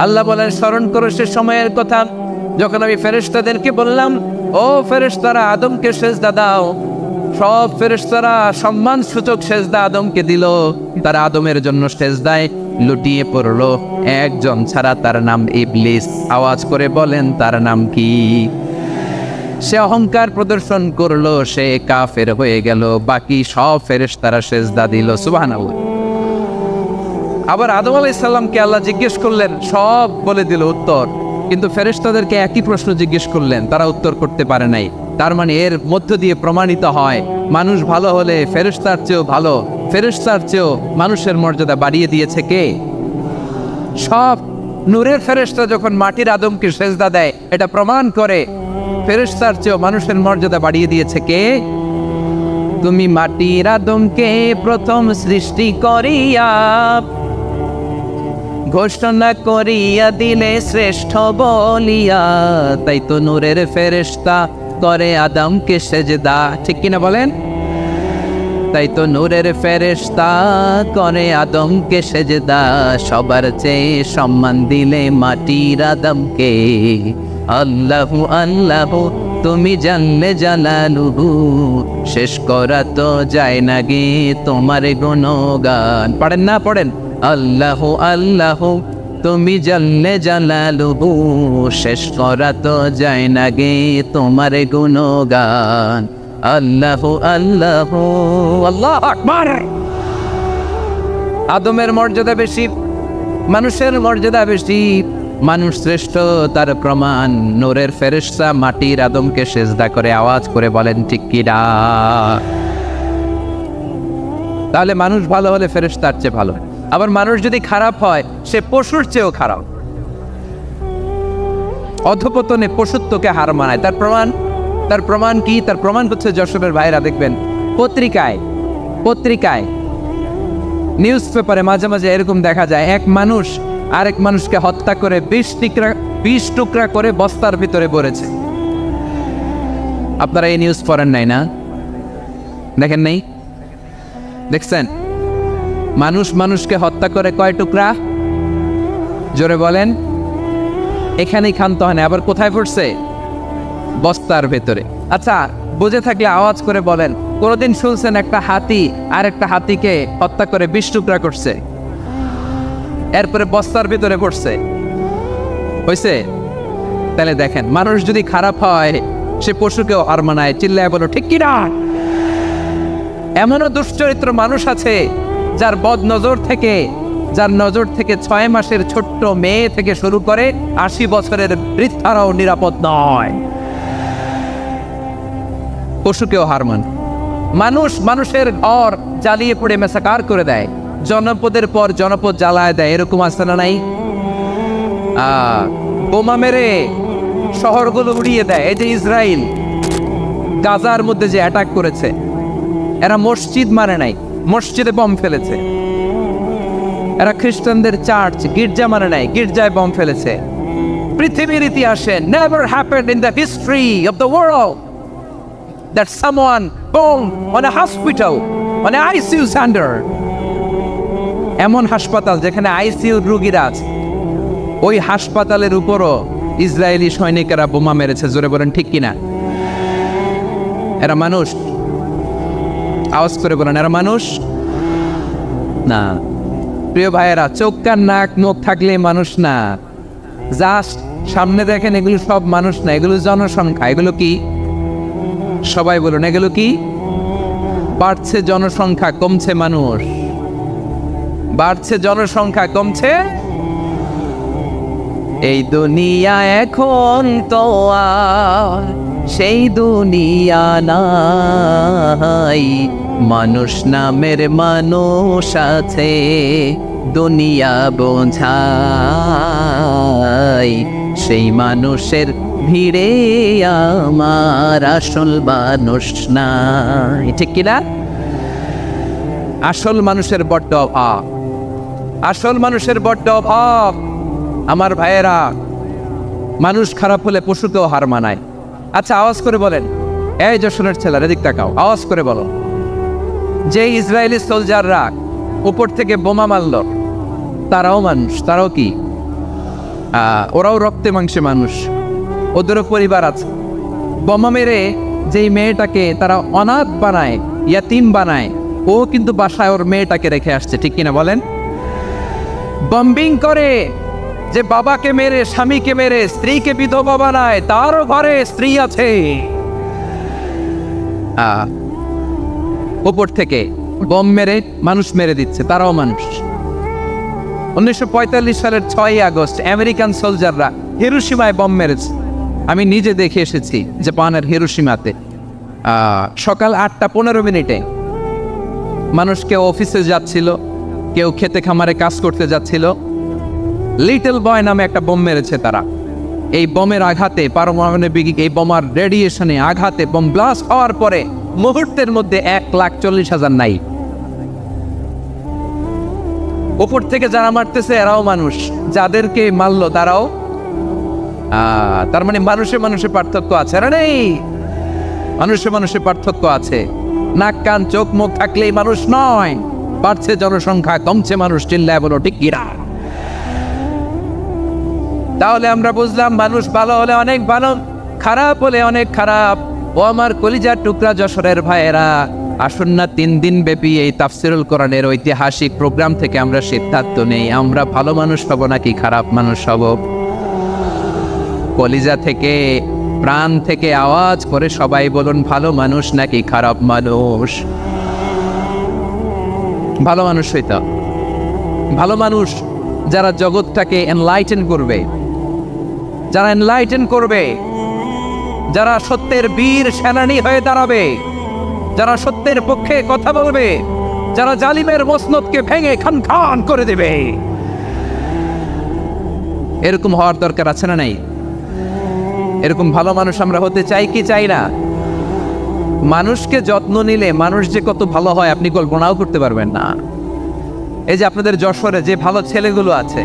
আল্লাহ বলেন, স্মরণ করো সে সময়ের কথা যখন আমি ফেরেশতাদেরকে বললাম, ও ফেরেশতারা আদমকে সেজদা দাও। সব ফেরেশতারা সম্মান সূচক সেজদা আদমকে দিল। তারা আদমের জন্য সেজদায় লুটিয়ে পড়লো, একজন ছাড়া, তার নাম ইবলিস। আওয়াজ করে বলেন তার নাম কি? সে অহংকার প্রদর্শন করলো, সে কাফের হয়ে গেল। বাকি সব ফেরেশতারা সেজদা দিল। সুবহানাল্লাহ। আবার আদম আলাইহিস সালামকে আল্লাহ জিজ্ঞেস করলেন, সব বলে দিল উত্তর, কিন্তু ফেরেশতাদেরকে একই প্রশ্ন জিজ্ঞেস করলেন, তারা উত্তর করতে পারে নাই। তার মানে এর মধ্য দিয়ে প্রমাণিত হয়, মানুষ ভালো হলে ফেরেশতার চেয়েও ভালো, ফেরেশতার চেয়েও মানুষের মর্যাদা বাড়িয়ে দিয়েছে কে? সব নূরের ফেরেশতা যখন মাটির আদমকে সেজদা দেয়, এটা প্রমাণ করে ফেরেশতার চেয়েও মানুষের মর্যাদা বাড়িয়ে দিয়েছে কে? তুমি মাটির আদমকে প্রথম সৃষ্টি করিয়া ঘোষণা করিয়া দিলে শ্রেষ্ঠ বলিয়া, তাই তো নূরের ফেরেশতা করে আদমকে সেজদা। ঠিক কিনা বলেন? তাই তো নূরের ফেরেশতা করে আদমকে সেজদা। সবার চেয়ে সম্মান দিলে মাটির আদমকে। আল্লাহু আল্লাহু তুমি জানলে জালালুহু, শেষ করা তো যায় না গে তোমার গুণগান। পড়েন না, পড়েন। আল্লাহু আল্লাহু তুমি জানলে জালালুহু, শেষ করা তো যায় না গে তোমার গুণগান। আল্লাহু আল্লাহু আল্লাহু আকবার। আদমের মর্যাদা বেশি, মানুষের মর্যাদা বেশি, মানুষ শ্রেষ্ঠ তার প্রমাণ নূরের ফেরেশতা মাটির আদমকে সেজদা করে। আওয়াজ করে বলেন ঠিক কিনা? তাহলে মানুষ ভালো হলে ফেরেশতার চেয়ে ভালো। আবার মানুষ যদি খারাপ হয়, সে পশুর চেয়েও খারাপ। অধপতনে পশুত্বকে হার মানায়। তার প্রমাণ কি? তার প্রমাণ হচ্ছে, যশোরের ভাইরা দেখবেন পত্রিকায় নিউজ পেপারে মাঝে মাঝে এরকম দেখা যায়, এক মানুষ আরেক মানুষকে হত্যা করে 20 টুকরা করে বস্তার ভিতরে ভরেছে। আপনারা এই নিউজ পড়েন নাই না? দেখেন নাই? দেখছেন? মানুষ মানুষকে হত্যা করে কয় টুকরা? জোরে বলেন। এখানেই ক্ষান্ত হয় না, আবার কোথায় পড়ছে? বস্তার ভেতরে। আচ্ছা, বুঝে থাকলে আওয়াজ করে বলেন, কোনদিন শুনছেন একটা হাতি আর একটা হাতিকে হত্যা করে 20 টুকরা করছে, এরপরে বস্তার ভিতরে পড়ছে? হয়েছে? তাহলে দেখেন, মানুষ যদি খারাপ হয়, সে পশুকেও হার মানায়। চিল্লায় বলো ঠিক কিনা? এমনও দুশ্চরিত্র মানুষ আছে যার নজর থেকে 6 মাসের ছোট্ট মেয়ে থেকে শুরু করে 80 বছরের বৃদ্ধারাও নিরাপদ নয়। পশুকেও হার মান। মানুষের ঘর জ্বালিয়ে পুড়ে মেসাকার করে দেয়, জনপদের পর জনপদ জ্বালায় দেয়। এরকম আছে না নাই? বোমা মেরে শহরগুলো উড়িয়ে দেয়। এই যে ইসরায়েল গাজার মধ্যে যে অ্যাটাক করেছে, এরা মসজিদ মানে নাই, মসজিদে বম ফেলেছে। এরা খ্রিস্টানদের চার্চ গির্জা মানে নাই, গির্জায় বম ফেলেছে। পৃথিবীর ইতিহাসে never happened in the history of the world that someone bombed on a hospital, on an ICU center. এমন হাসপাতাল যেখানে আইসিইউ রোগীরা আছে, ওই হাসপাতালের উপরও ইসরায়েলি সৈনিকেরা বোমা মেরেছে। জোরে বলেন ঠিক কিনা? এরা মানুষ? আওয়াজ করে বলেন, এরা মানুষ না। প্রিয় ভাইয়েরা, চোখ কান নাক মুখ থাকলে মানুষ না। জাস্ট সামনে দেখেন, এগুলো সব মানুষ না, এগুলো জনসংখ্যা। এগুলো কি? সবাই বলুন, এগুলো কি? বাড়ছে জনসংখ্যা, কমছে মানুষ। বাড়ছে জনসংখ্যা, কমছে। এই দুনিয়া এখন তো আর সেই দুনিয়া নাই, মানুষ নামের মানুষ আছে, দুনিয়া বোঝাই। সেই মানুষের ভিড়ে আমার আসল মানুষ নাই। ঠিক কিনা? আসল মানুষের বড্ড অভাব, আসল মানুষের বড্ড অভাব। আমার ভাইয়েরা, মানুষ খারাপ হলে পশুকেও হার মানায়। আচ্ছা, আওয়াজ করে বলেন, এই যশোরের ছেলেরা এদিক তাকাও, আওয়াজ করে বলো, যে ইসরায়েলি সোলজাররা উপর থেকে বোমা মারল, তারাও মানুষ? তারাও কি? ওরাও রক্তে মাংসে মানুষ, ওদেরও পরিবার আছে। বোমা মেরে যেই মেয়েটাকে তারা অনাথ বানায়, ইয়াতিম বানায়, ও কিন্তু বাসায় ওর মেয়েটাকে রেখে আসছে, ঠিক কিনা বলেন? বম্বিং করে যে বাবাকে মেরে, স্বামীকে মেরে স্ত্রীকে বিধবা বানায়, তারও ঘরে স্ত্রী আছে। উপর থেকে বম মেরে মানুষ মেরে দিচ্ছে, তারাও মানুষ। 1945 সালের 6 আগস্ট আমেরিকান সোলজাররা হিরোশিমায় বম মেরেছে। আমি নিজে দেখে এসেছি জাপানের হিরোশিমাতে। সকাল 8:15 মানুষ কেউ অফিসে যাচ্ছিল, কেউ খেতে খামারে কাজ করতে যাচ্ছিল। লিটল বয় নামে একটা বোম মেরেছে তারা। এই বোমের আঘাতে, পারমাণবিক এই বোমার রেডিয়েশনে আঘাতে বোম ব্লাস্ট হওয়ার পরে মুহূর্তের মধ্যে 1,40,000 নাই। উপর থেকে যারা মারতেছে এরাও মানুষ, যাদেরকে মারলো তারাও। তার মানে মানুষে মানুষে পার্থক্য আছে না? নেই, মানুষে মানুষে পার্থক্য আছে। নাক কান চোখ মুখ থাকলেই মানুষ নয়। বাড়ছে জনসংখ্যা, কমছে মানুষ, চিল্লায় বলো ঠিক কিনা? তাহলে আমরা বুঝলাম মানুষ ভালো হলে অনেক ভালো, খারাপ হলে অনেক খারাপ। ও আমার কলিজার টুকরা যশোরের ভাইয়েরা, আসুন না 3 দিন ব্যাপী এই তাফসিরুল কোরআনের ঐতিহাসিক প্রোগ্রাম থেকে আমরা সিদ্ধান্ত নেই, আমরা ভালো মানুষ হব নাকি খারাপ মানুষ হব। কলিজা থেকে, প্রাণ থেকে আওয়াজ করে সবাই বলুন, ভালো মানুষ নাকি খারাপ মানুষ? ভালো মানুষ হইতো। ভালো মানুষ যারা জগৎটাকে এনলাইটেন করবে, যারা এনলাইটেন করবে, যারা সত্যের বীর সেনানী হয়ে দাঁড়াবে, যারা সত্যের পক্ষে কথা বলবে, যারা জালিমের মসনদকে ভেঙে খান খান করে দেবে। এরকম হওয়ার দরকার আছে না নাই? এরকম ভালো মানুষ আমরা হতে চাই কি চাই না? মানুষকে যত্ন নিলে মানুষ যে কত ভালো হয় আপনি কল্পনাও করতে পারবেন না। এই যে আপনাদের যশোরে যে ভালো ছেলেগুলো আছে,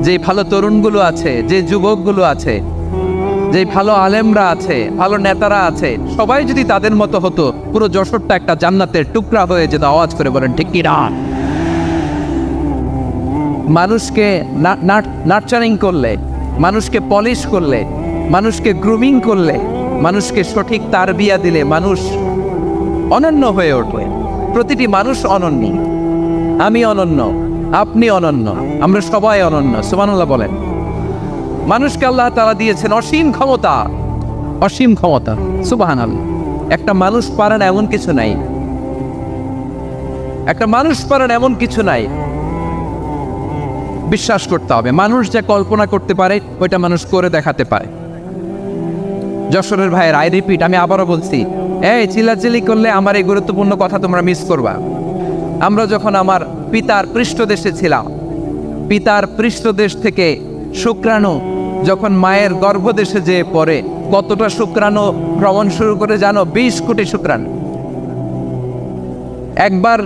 যে ভালো তরুণগুলো আছে, যে যুবকগুলো আছে, যে ভালো আলেমরা আছে, ভালো নেতারা আছে, সবাই যদি তাদের মতো হতো, পুরো যশোরটা একটা জান্নাতের টুকরা হয়ে যেত। আওয়াজ করে বলেন ঠিক কি না? মানুষকে নার্চারিং করলে, মানুষকে পলিশ করলে, মানুষকে গ্রুমিং করলে, মানুষকে সঠিক তারবিয়া দিলে মানুষ অনন্য হয়ে উঠবে। প্রতিটি মানুষ অনন্য। আমি অনন্য, আপনি অনন্য, আমরা সবাই অনন্য। সুবহানাল্লাহ বলেন। মানুষকে আল্লাহ তাআলা দিয়েছেন অসীম ক্ষমতা, অসীম ক্ষমতা। সুবহানাল্লাহ। একটা মানুষ পারে না এমন কিছু নাই, একটা মানুষ পারে না এমন কিছু নাই। বিশ্বাস করতে হবে, মানুষ যা কল্পনা করতে পারে ওইটা মানুষ করে দেখাতে পারে। যশোরের ভাইয়ের, আই রিপিট, আমি আবারও বলছি, এই চিল্লাচিল্লি করলে আমার এই গুরুত্বপূর্ণ কথা তোমরা মিস করবা। আমরা যখন আমার পিতার পৃষ্ঠদেশে ছিলাম, পিতার পৃষ্ঠদেশ থেকে শুক্রাণু যখন মায়ের গর্ভদেশে যেয়ে পড়ে, কতটা শুক্রাণু ভ্রমণ শুরু করে জানো? 20 কোটি শুক্রাণু। একবার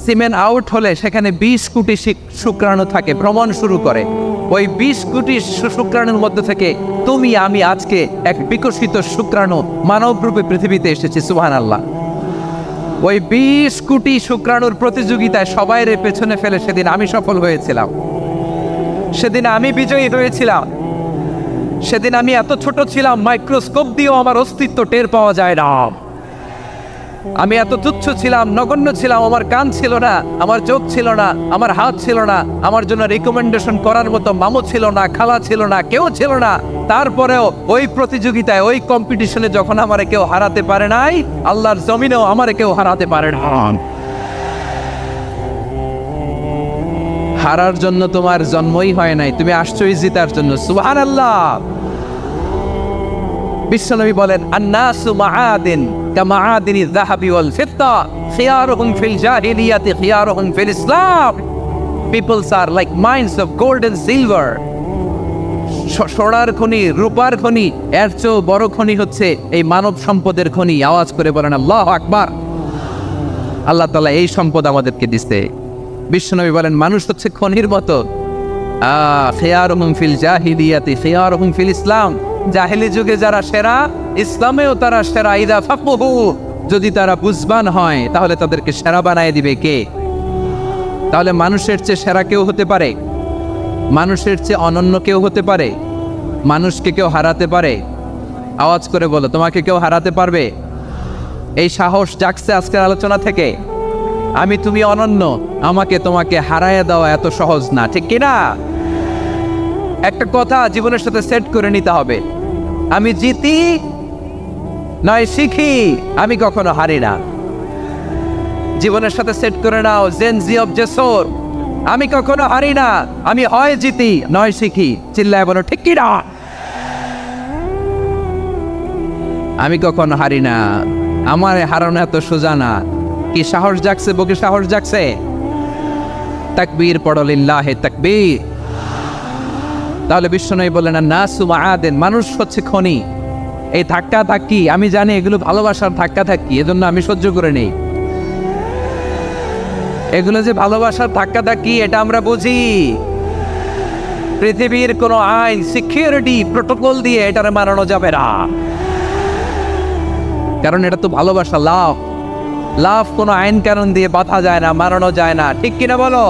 সিমেন আউট হলে সেখানে 20 কোটি শুক্রাণু থাকে, ভ্রমণ শুরু করে। ওই 20 কোটি শুক্রাণুর মধ্যে থেকে তুমি আমি আজকে এক বিকশিত শুক্রাণু মানব রূপে পৃথিবীতে এসেছি। সুবহানাল্লাহ। ওই 20 কোটি শুক্রাণুর প্রতিযোগিতায় সবাইরে পেছনে ফেলে সেদিন আমি সফল হয়েছিলাম, সেদিন আমি বিজয়ী হয়েছিলাম। সেদিন আমি এত ছোট ছিলাম, মাইক্রোস্কোপ দিয়েও আমার অস্তিত্ব টের পাওয়া যায় না। আমি এত তুচ্ছ ছিলাম, নগণ্য ছিলাম। আমার কান ছিল না, আমার চোখ ছিল না, আমার হাত ছিল না, আমার জন্য রিকমেন্ডেশন করার মতো মামু ছিল না, খালা ছিল না, কেউ ছিল না। তারপরেও ওই প্রতিযোগিতায়, ওই কম্পিটিশনে যখন আমারে কেউ হারাতে পারে নাই, আল্লাহর জমিনেও আমারে কেউ হারাতে পারে না। হারার জন্য তোমার জন্মই হয় নাই, তুমি আসছোই জিতার জন্য। সুবহানাল্লাহ। বিশ্বনবী বলেন, আন্নাসু মাআদিন কামাআদিনি যাহাবি ওয়াল ফিদ্দা খিয়ারুহুম ফিল জাহিলিয়াতি খিয়ারুহুম ফিল ইসলাম। Peoples are like mines of gold and silver. সোনার খনি, রূপার খনি, এর চেয়েও বড় খনি হচ্ছে এই মানব সম্পদের খনি। আওয়াজ করে বলেন আল্লাহু আকবার। আল্লাহ তাআলা এই সম্পদ আমাদেরকে দিয়েছে। বিশ্বনবী বলেন, মানুষ হচ্ছে খনির মতো। খিয়ারুহুম ফিল জাহিলিয়াতি খিয়ারুহুম ফিল ইসলাম। জাহেলি যুগে যারা সেরা, ইসলামেও তারা সেরা। ইদা ফাকহু, যদি তারা বুঝবান হয় তাহলে তাদেরকে সেরা বানায় দিবে কে? তাহলে মানুষের চেয়ে সেরা কেউ হতে পারে? মানুষের চেয়ে অনন্য কেউ হতে পারে? মানুষকে কেউ হারাতে পারে? আওয়াজ করে বলো, তোমাকে কেউ হারাতে পারবে? এই সাহস জাগছে আজকের আলোচনা থেকে। আমি তুমি অনন্য, আমাকে তোমাকে হারায় দেওয়া এত সহজ না, ঠিক কিনা? একটা কথা জীবনের সাথে সেট করে নিতে হবে, আমি জিতি নয় শিখি, আমি কখনো হারি না। জীবনের সাথে সেট করে নাও, জেনজি অফ জেসর, আমি কখনো হারি না, আমি হয় জিতি নয় শিখি। চিল্লায় বলো ঠিক কিনা? আমি কখনো হারি না, আমার হারানো এত সোজা না। কি সাহস জাগছে, বুকে সাহস জাগছে? তাকবীর পড়ো, লিল্লাহে তাকবীর। তাহলে বিশ্বনবী বললেন নাসু মাআদিন, মানুষ হচ্ছে খনি। এই ধাক্কা ধাক্কি আমি জানি এগুলো ভালোবাসার ধাক্কা ধাক্কি, এজন্য আমি সহ্য করে নেই। এগুলো যে ভালোবাসার ধাক্কা ধাক্কি এটা আমরা বুঝি। পৃথিবীর কোন আইন, সিকিউরিটি প্রোটোকল দিয়ে এটারে মানানো যাবে না, কারণ এটা তো ভালোবাসা, লাভ। লাভ কোনো আইন কানুন দিয়ে বাধা যায় না, মানানো যায় না, ঠিক কিনা বলো?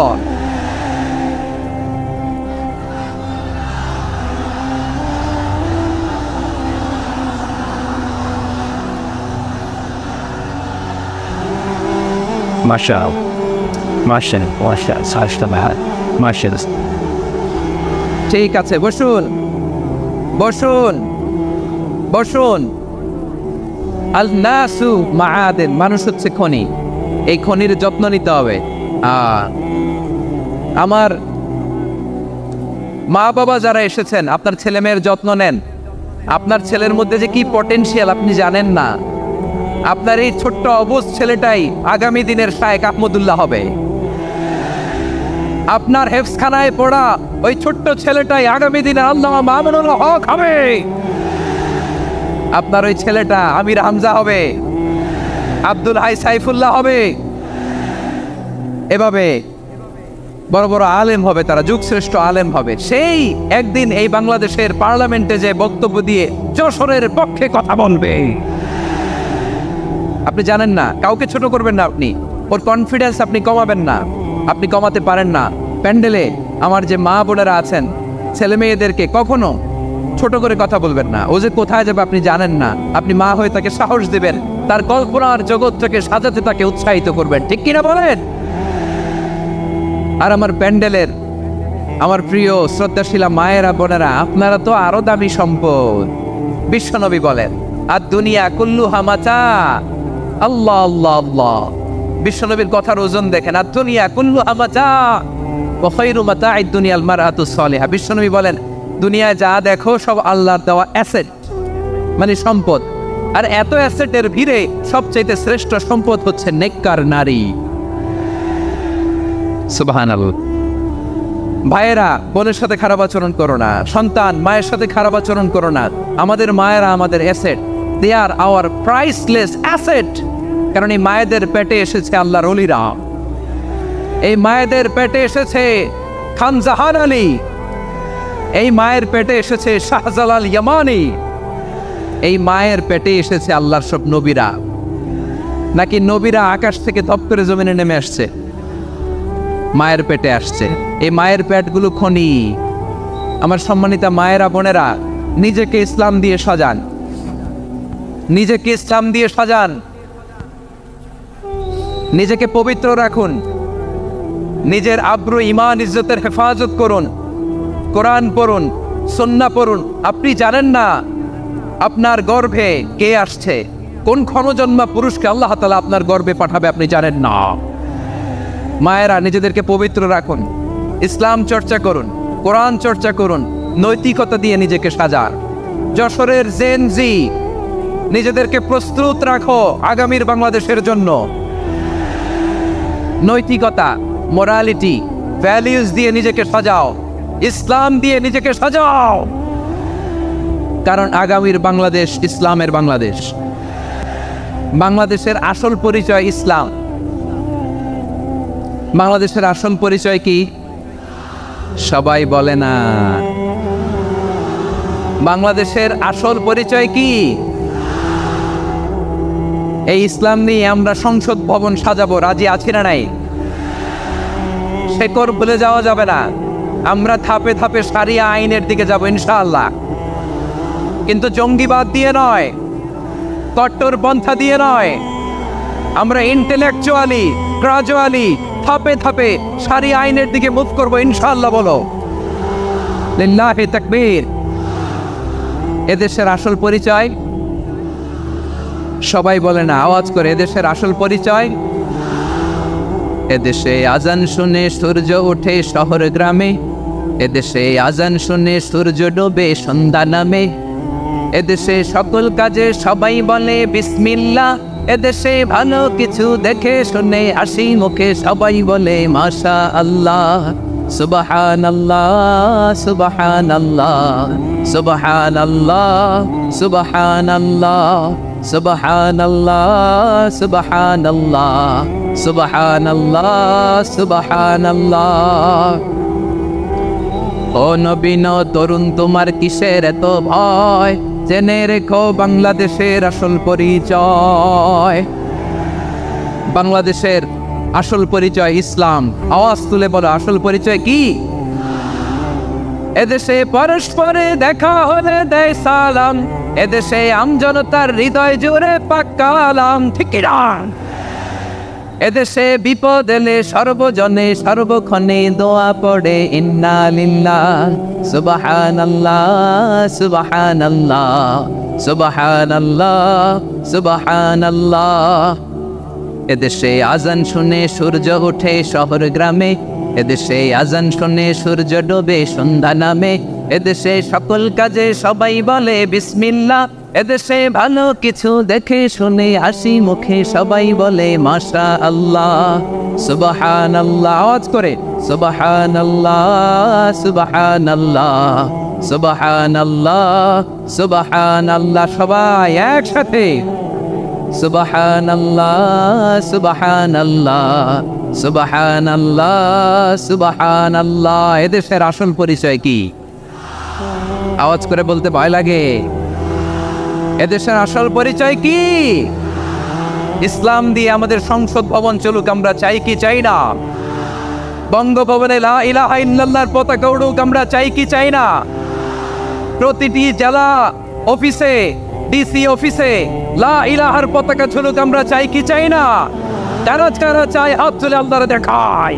ঠিক আছে, বসুন বসুন বসুন। আল নাসু মাআদিন, মানুষ হচ্ছে খনি, এই খনির যত্ন নিতে হবে। আমার মা বাবা যারা এসেছেন, আপনার ছেলে মেয়ের যত্ন নেন। আপনার ছেলের মধ্যে যে কি পটেনশিয়াল আপনি জানেন না। আপনার এই ছোট্ট অবুঝ ছেলেটাই আগামী দিনের শায়েখ আহমদুল্লাহ হবে। আপনার হেফজখানায় পড়া ওই ছোট্ট ছেলেটাই আগামী দিনে আল্লামা মামুনুল হক হবে। আপনার ওই ছেলেটা আমির হামজা হবে, আব্দুল হাই সাইফুল্লাহ হবে। এভাবে বড় বড় আলেম হবে, তারা যুগশ্রেষ্ঠ আলেম হবে। সেই একদিন এই বাংলাদেশের পার্লামেন্টে যে বক্তব্য দিয়ে যশোরের পক্ষে কথা বলবে। আপনি জানেন না, কাউকে ছোট করবেন না, আপনি ওর কনফিডেন্স আপনি কমাবেন না, আপনি কমাতে পারেন না। প্যান্ডেলে আমার যে মা বোনেরা আছেন, ছেলে মেয়েদেরকে কখনো ছোট করে কথা বলবেন না। ও যে কোথায় যাবে আপনি জানেন না, আপনি মা হয়ে তাকে সাহস দিবেন, তার কল্পনার জগৎটাকে সাজাতে তাকে উৎসাহিত করবেন, ঠিক কিনা বলেন? আর আমার প্যান্ডেলের আমার প্রিয় শ্রদ্ধাশীলা মায়েরা বোনেরা, আপনারা তো আরো দামি সম্পদ। বিশ্বনবী বলেন আর দুনিয়া কুল্লুহা মাতা। আল্লাহ আল্লাহ আল্লাহ, বিশ্বনবীর কথার ওজন দেখেন। আর দুনিয়া কুল্লুহা মাতা ওয়া খায়রু মাতা'আদ দুনিয়াল মারআতুস সালিহা। বিশ্বনবী বলেন দুনিয়ায় যা দেখো সব আল্লাহর দেওয়া অ্যাসেট, মানে সম্পদ। আর এত অ্যাসেটের ভিড়ে সবচেয়ে শ্রেষ্ঠ সম্পদ হচ্ছে নেককার নারী। সুবহানাল্লাহ। ভাইয়েরা বোনের সাথে খারাপ আচরণ করো না, সন্তান মায়ের সাথে খারাপ আচরণ করো না। আমাদের মায়েরা আমাদের asset, they are our priceless asset. কারণ এই মায়েদের পেটে এসেছে আল্লাহর ওলিরা, এই মায়েদের পেটে এসেছে খান জাহান আলী, এই মায়ের পেটে এসেছে শাহজালাল ইয়ামানি, এই মায়ের পেটে এসেছে আল্লাহর সব নবীরা। নাকি নবীরা আকাশ থেকে ধপ করে জমিনে নেমে আসছে? মায়ের পেটে আসছে। এই মায়ের পেটগুলো খনি। আমার সম্মানিতা মায়েরা বোনেরা, নিজেকে ইসলাম দিয়ে সাজান, নিজেকে ইসলাম দিয়ে সাজান, নিজেকে পবিত্র রাখুন, নিজের আব্রু ইমান ইজ্জতের হেফাজত করুন, কোরআন পড়ুন, সুন্নাহ পড়ুন। আপনি জানেন না আপনার গর্ভে কে আসছে, কোন ক্ষণজন্মা পুরুষকে আল্লাহ তাআলা আপনার গর্ভে পাঠাবে আপনি জানেন না। মায়েরা নিজেদেরকে পবিত্র রাখুন, ইসলাম চর্চা করুন, কোরআন চর্চা করুন, নৈতিকতা দিয়ে নিজেকে সাজান। যশোরের জেনজি নিজেদেরকে প্রস্তুত রাখো আগামীর বাংলাদেশের জন্য। নৈতিকতা, মোরালিটি, ভ্যালিউজ দিয়ে নিজেকে সাজাও, ইসলাম দিয়ে নিজেকে সাজাও। কারণ আগামীর বাংলাদেশ ইসলামের বাংলাদেশ। বাংলাদেশের আসল পরিচয় ইসলাম। বাংলাদেশের আসল পরিচয় কি? সবাই বলে না। বাংলাদেশের আসল পরিচয় কি? এই ইসলাম নিয়ে আমরা সংসদ ভবন সাজাবো, রাজি আছি না নাই? শেকড় ভুলে যাওয়া যাবে না। আমরা ধাপে ধাপে শারিয়া আইনের দিকে যাব ইনশাআল্লাহ, কিন্তু জঙ্গিবাদ দিয়ে নয়, কট্টরপন্থা দিয়ে নয়। আমরা ইন্টেলেকচুয়ালি গ্রাজুয়ালি ধাপে ধাপে শারিয়া আইনের দিকে মুভ করব ইনশাআল্লাহ। বলো লিল্লাহি তাকবীর। এদেশের আসল পরিচয় সবাই বলে না, আওয়াজ করে, এদেশের আসল পরিচয়। এদেশে আজান শুনে সূর্য ওঠে শহর গ্রামে, এদেশে আজান শুনে সূর্য ডোবে সন্ধ্যা নামে, এদেশে সকল কাজে সবাই বলে বিসমিল্লাহ, এদেশে ভালো কিছু দেখে শুনে হাসি মুখে সবাই বলে মাশা আল্লাহ। সুবহানাল্লাহ সুবহানাল্লাহ সুবহানাল্লাহ সুবহানাল্লাহ সুবহানাল্লাহ সুবহানাল্লাহ সুবহানাল্লাহ সুবহানাল্লাহ। ও নবীন তরুণ, তোমার কিসের এত ভয়? জেনে রেখো বাংলাদেশের আসল পরিচয়। বাংলাদেশের আসল পরিচয় ইসলাম। আওয়াজ তুলে বলো, আসল পরিচয় কি? এদেশে পরস্পরে দেখা হলে দেয় সালাম, এদেশে আমজনতার হৃদয় জুড়ে পাক্কা আলাম। ঠিক না? এদেশে বিপদ এলে সর্বজনে সর্বক্ষণে দোয়া পড়ে ইন্না লিল্লাহ সুবহানাল্লাহ সুবহানাল্লাহ সুবহানাল্লাহ সুবহানাল্লাহ। এদেশে আজান শুনে সূর্য ওঠে শহর গ্রামে, এদেশে আজান শুনে সূর্য ডোবে সন্ধ্যা নামে, এদেশে সকল কাজে সবাই বলে বিসমিল্লাহ, এদেশে ভালো কিছু দেখে শুনে হাসি মুখে সবাই বলে মাশা আল্লাহ। সুবহানাল্লাহ, আওয়াজ করে সুবহানাল্লাহ সুবহানাল্লাহ সুবহানাল্লাহ সুবহানাল্লাহ। সবাই একসাথে সুবহানাল্লাহ সুবহানাল্লাহ সুবহানাল্লাহ সুবহানাল্লাহ। এদেশের আসল পরিচয় কি? আওয়াজ করে বলতে ভয় লাগে। এদেশের আসল পরিচয় কি? ইসলাম দিয়ে আমাদের সংসদ ভবন চলুক, আমরা চাই কি চাই না? বঙ্গভবনে লা ইলাহা ইল্লাল্লাহর পতাকা উড়ুক, আমরা চাই কি চাই না? প্রতিটি জেলা অফিসে, ডিসি অফিসে লা ইলাহার পতাকা ঝুলুক, আমরা চাই কি চাই না? কারা কারা চাই হাত তুলে আল্লাহরে দেখায়।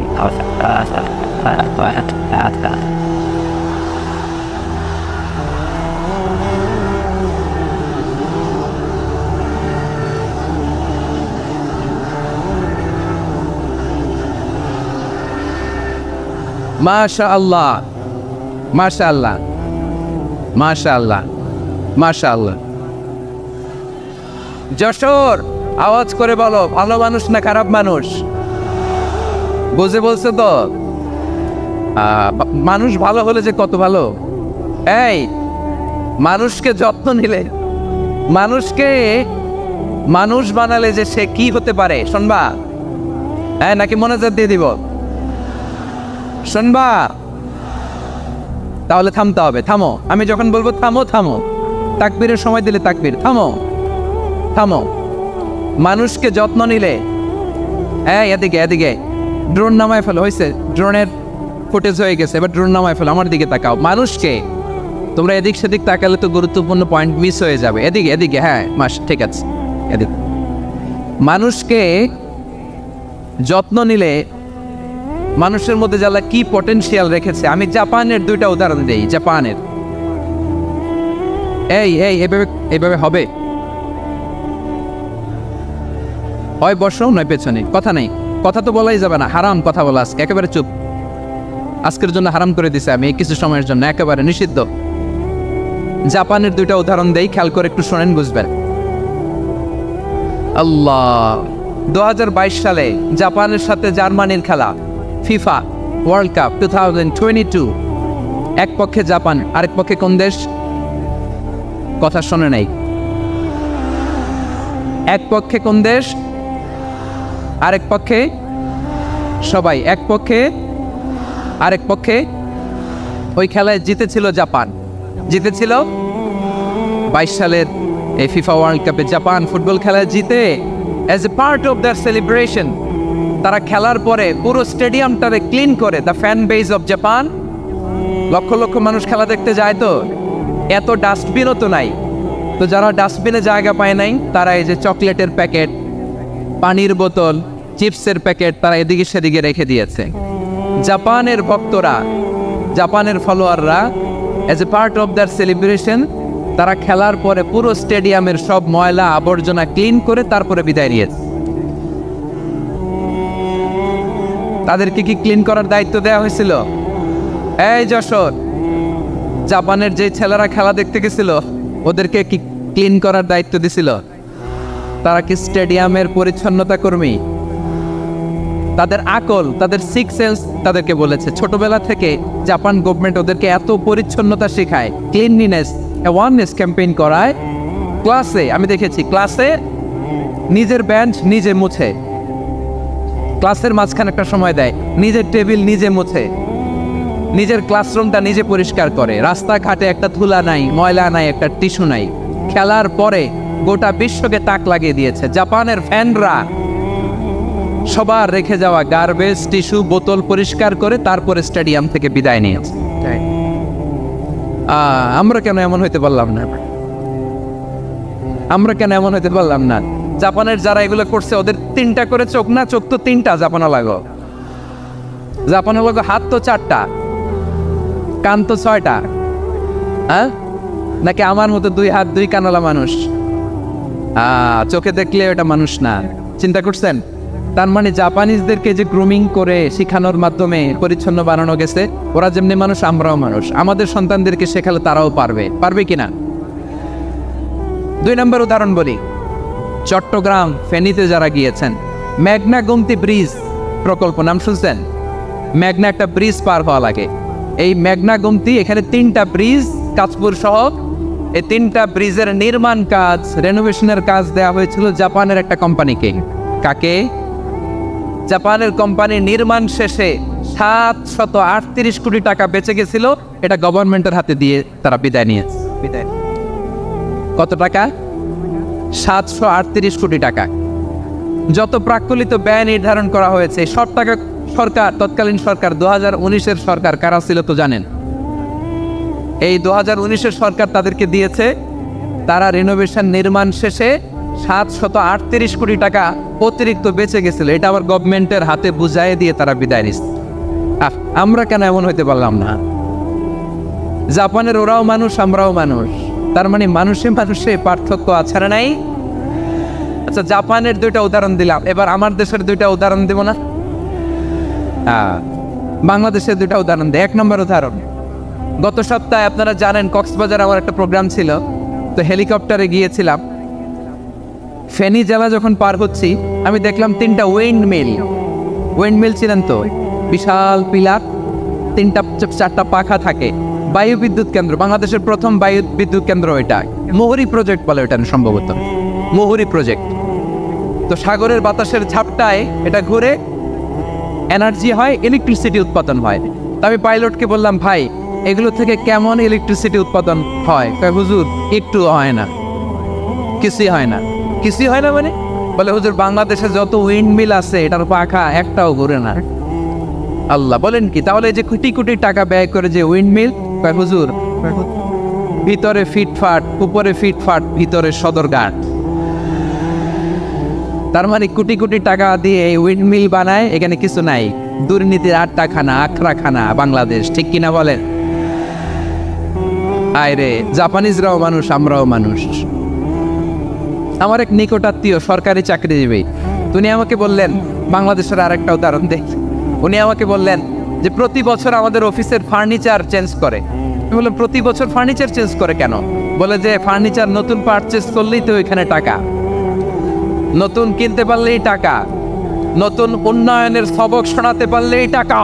মাশাআল্লাহ মাশাআল্লাহ মাশাআল্লাহ মাশাআল্লাহ। যশোর, আওয়াজ করে বলো, ভালো মানুষ না খারাপ মানুষ? বুঝে বলছে তো? মানুষ ভালো হলে যে কত ভালো। এই মানুষকে যত্ন নিলে, মানুষকে মানুষ বানালে যে সে কি হতে পারে শুনবা? হ্যাঁ, নাকি মনোযোগ দিয়ে দিব? শুনবা? তাহলে থামতে হবে। থামো, আমি যখন বলবো থামো থামো, তাকবীরের সময় দিলে তাকবীর। থামো থামো। মানুষকে যত্ন নিলে, হ্যাঁ এদিকে এদিকে, ড্রোন নামায় ফেলো। হয়েছে, ড্রোনের ফুটেজ হয়ে গেছে, এবার ড্রোন নামায় ফেলো। আমার দিকে তাকাও। মানুষকে, তোমরা এদিক সেদিক তাকালে তো গুরুত্বপূর্ণ পয়েন্ট মিস হয়ে যাবে। এদিকে এদিকে, হ্যাঁ ঠিক আছে, এদিকে। মানুষকে যত্ন নিলে মানুষের মধ্যে যারা কি পটেনশিয়াল রেখেছে। আমি জাপানের দুইটা উদাহরণ দেই। জাপানের, এই এই এভাবে এভাবে হবে, হয় বসো নয় পেছনে, কথা নেই, কথা তো বলাই যাবে না, হারাম কথা বলা। আজকে একেবারে চুপ, আজকের জন্য হারাম করে দিছে আমি কিছু সময়ের জন্য, একেবারে নিষিদ্ধ। জাপানের দুইটা উদাহরণ দেই, খেয়াল করে একটু শোনেন, বুঝবেন। আল্লাহ, 2022 সালে জাপানের সাথে জার্মানির খেলা, ফিফা ওয়ার্ল্ড কাপ 2022। এক পক্ষে জাপান, আরেক পক্ষে কোন দেশ? কথা শোনে নাই। এক পক্ষে কোন দেশ, আরেক পক্ষে সবাই। এক পক্ষে আরেক পক্ষে। ওই খেলায় জিতেছিল জাপান, জিতেছিল 22 সালের এই ফিফা ওয়ার্ল্ড কাপে। জাপান ফুটবল খেলায় জিতে, as a part of their celebration তারা খেলার পরে পুরো স্টেডিয়ামটারে ক্লিন করে, the fan base of Japan lakh lakh মানুষ খেলা দেখতে যায়, তো এত ডাস্টবিনও তো নাই। তো যারা ডাস্টবিনে জায়গা পায় নাই তারা এই যে চকলেটের প্যাকেট, পানির বোতল, চিপসের প্যাকেট তারা এদিকে সেদিকে রেখে দিয়েছে। জাপানের ভক্তরা, জাপানের ফলোয়াররা as a part of their celebration তারা খেলার পরে পুরো স্টেডিয়ামের সব ময়লা আবর্জনা ক্লিন করে তারপরে বিদায় নিয়েছে। তাদেরকে কি ক্লিন করার দায়িত্ব দেওয়া হয়েছিল? এই যশোর, জাপানের যে ছেলেরা খেলা দেখতে গেছিল ওদেরকে কি ক্লিন করার দায়িত্ব দিছিল? তারা কি স্টেডিয়ামের পরিচ্ছন্নতা কর্মী? তাদের আকল, তাদের সিক্স সেন্স তাদেরকে বলেছে। ছোটবেলা থেকে জাপান গভর্নমেন্ট ওদেরকে এত পরিচ্ছন্নতা শেখায়, ক্লিনলিনেস অ্যাওয়ারনেস ক্যাম্পেইন করায়। ক্লাসে আমি দেখেছি, ক্লাসে নিজের বেঞ্চ নিজে মুছে, ক্লাসের মাঝখানে একটা সময় দেয়, নিজের টেবিল নিজে মুছে, নিজের ক্লাসরুমটা নিজে পরিষ্কার করে। রাস্তাঘাটে একটা ধুলা নাই, ময়লা নাই, একটা টিস্যু নাই। খেলার পরে গোটা বিশ্বকে তাক লাগিয়ে দিয়েছে। জাপানের ফ্যানরা সবার রেখে যাওয়া গার্বেজ, টিস্যু, বোতল পরিষ্কার করে তারপরে স্টেডিয়াম থেকে বিদায় নিয়েছে। আমরা কেন এমন হইতে পারলাম না? আমরা কেন এমন হইতে পারলাম না? জাপানের যারা এগুলো করছে ওদের তিনটা করে চোখ না? চোখ তো তিনটা জাপানা লাগো, জাপানের লাগো। হাত তো চারটা, কান তো ছয়টা। হ্যাঁ, নাকি আমার মতো দুই হাত দুই কানওয়ালা মানুষ? চোখে দেখলে ওটা মানুষ না। চিন্তা করছেন? তার মানে জাপানিজদেরকে যে গ্রুমিং করে শিখানোর মাধ্যমে পরিচ্ছন্ন বানানো গেছে। ওরা যেমনি মানুষ, আমরাও মানুষ। আমাদের সন্তানদেরকে শেখালে তারাও পারবে, পারবে কিনা? 2 নম্বর উদাহরণ বলি। চট্টগ্রাম ফেনীতে যারা গিয়েছেন, মেঘনা গুমতি ব্রিজ প্রকল্প নাম শুনছেন? মেঘনা একটা ব্রিজ পার হওয়া লাগে। এই মেঘনা গুমতি, এখানে 3টা ব্রিজ কাঁচপুর সহ, এই 3টা ব্রিজের নির্মাণ কাজ, রেনোভেশনের কাজ দেওয়া হয়েছিল জাপানের একটা কোম্পানিকে। কাকে? জাপানের কোম্পানি। নির্মাণ শেষে 738 কোটি টাকা বেঁচে গেছিল, এটা গভর্নমেন্টের হাতে দিয়ে তারা বিদায় নিয়েছে। কত টাকা? 738 কোটি টাকা। যত প্রাক্কলিত ব্যয় নির্ধারণ করা হয়েছে, সব টাকা সরকার, তৎকালীন সরকার 2019-এর সরকার কারা ছিল তো জানেন? এই 2019-এর সরকার তাদেরকে দিয়েছে। তারা রিনোভেশন নির্মাণ শেষে 738 কোটি টাকা অতিরিক্ত বেঁচে গেছিল, এটা আবার গভর্নমেন্টের হাতে বুঝাই দিয়ে তারা বিদায় নিচ্ছে। আমরা কেন এমন হইতে পারলাম না? জাপানের ওরাও মানুষ, আমরাও মানুষ। তার মানে মানুষে মানুষে পার্থক্য আছে না নাই? আচ্ছা, জাপানের 2টা উদাহরণ দিলাম, এবার আমার দেশের 2টা উদাহরণ দেব না? বাংলাদেশের 2টা উদাহরণ দেয়। 1 নম্বর উদাহরণ, গত সপ্তাহে আপনারা জানেন কক্সবাজার আমার একটা প্রোগ্রাম ছিল, তো হেলিকপ্টারে গিয়েছিলাম। ফেনী জেলা যখন পার হচ্ছি, আমি দেখলাম 3টা উইন্ড মিল ছিলেন তো, বিশাল পিলার, 3টা-4টা পাখা থাকে। বায়ু বিদ্যুৎ কেন্দ্র, বাংলাদেশের প্রথম বায়ু বিদ্যুৎ কেন্দ্র এটা। মুহুরী প্রজেক্ট বলে এটা সম্ভবত, মুহুরী প্রজেক্ট। তো সাগরের বাতাসের ঝাপটায় এটা ঘুরে এনার্জি হয়, ইলেকট্রিসিটি উৎপাদন হয়। তা আমি পাইলটকে বললাম, ভাই এগুলো থেকে কেমন ইলেকট্রিসিটি উৎপাদন হয়? কয়, হুজুর একটু হয় না, কিছুই হয় না। কিছুই হয় না মানে? বলে, হুজুর বাংলাদেশে যত উইন্ড মিল আছে এটার পাখা একটাও ঘুরে না। আল্লাহ, বলেন কি? তাহলে যে কোটি কোটি টাকা ব্যয় করে যে উইন্ড মিল, কয় হুজুর ভিতরে ফিটফাট, উপরে ফিটফাট, ভিতরে সদরঘাট। তার মানে কোটি কোটি টাকা দিয়ে এই উইন্ড মিল বানায়, এখানে কিছু নাই। দুর্নীতির আড্ডাখানা, আখড়াখানা বাংলাদেশ, ঠিক কিনা বলেন? আয়রে, জাপানিজরাও মানুষ, আমরাও মানুষ। আমার এক নিকটাত্মীয় সরকারি চাকরিজীবী, উনি আমাকে বললেন, বাংলাদেশের আরেকটা উদাহরণ দেখ। উনি আমাকে বললেন যে প্রতি বছর আমাদের অফিসের ফার্নিচার চেঞ্জ করে। আমি বললাম, প্রতি বছর ফার্নিচার চেঞ্জ করে কেন? বলে যে ফার্নিচার নতুন পারচেজ করলেই তো এখানে টাকা, নতুন কিনতে পারলেই টাকা, নতুন উন্নয়নের সবক শোনাতে পারলেই টাকা।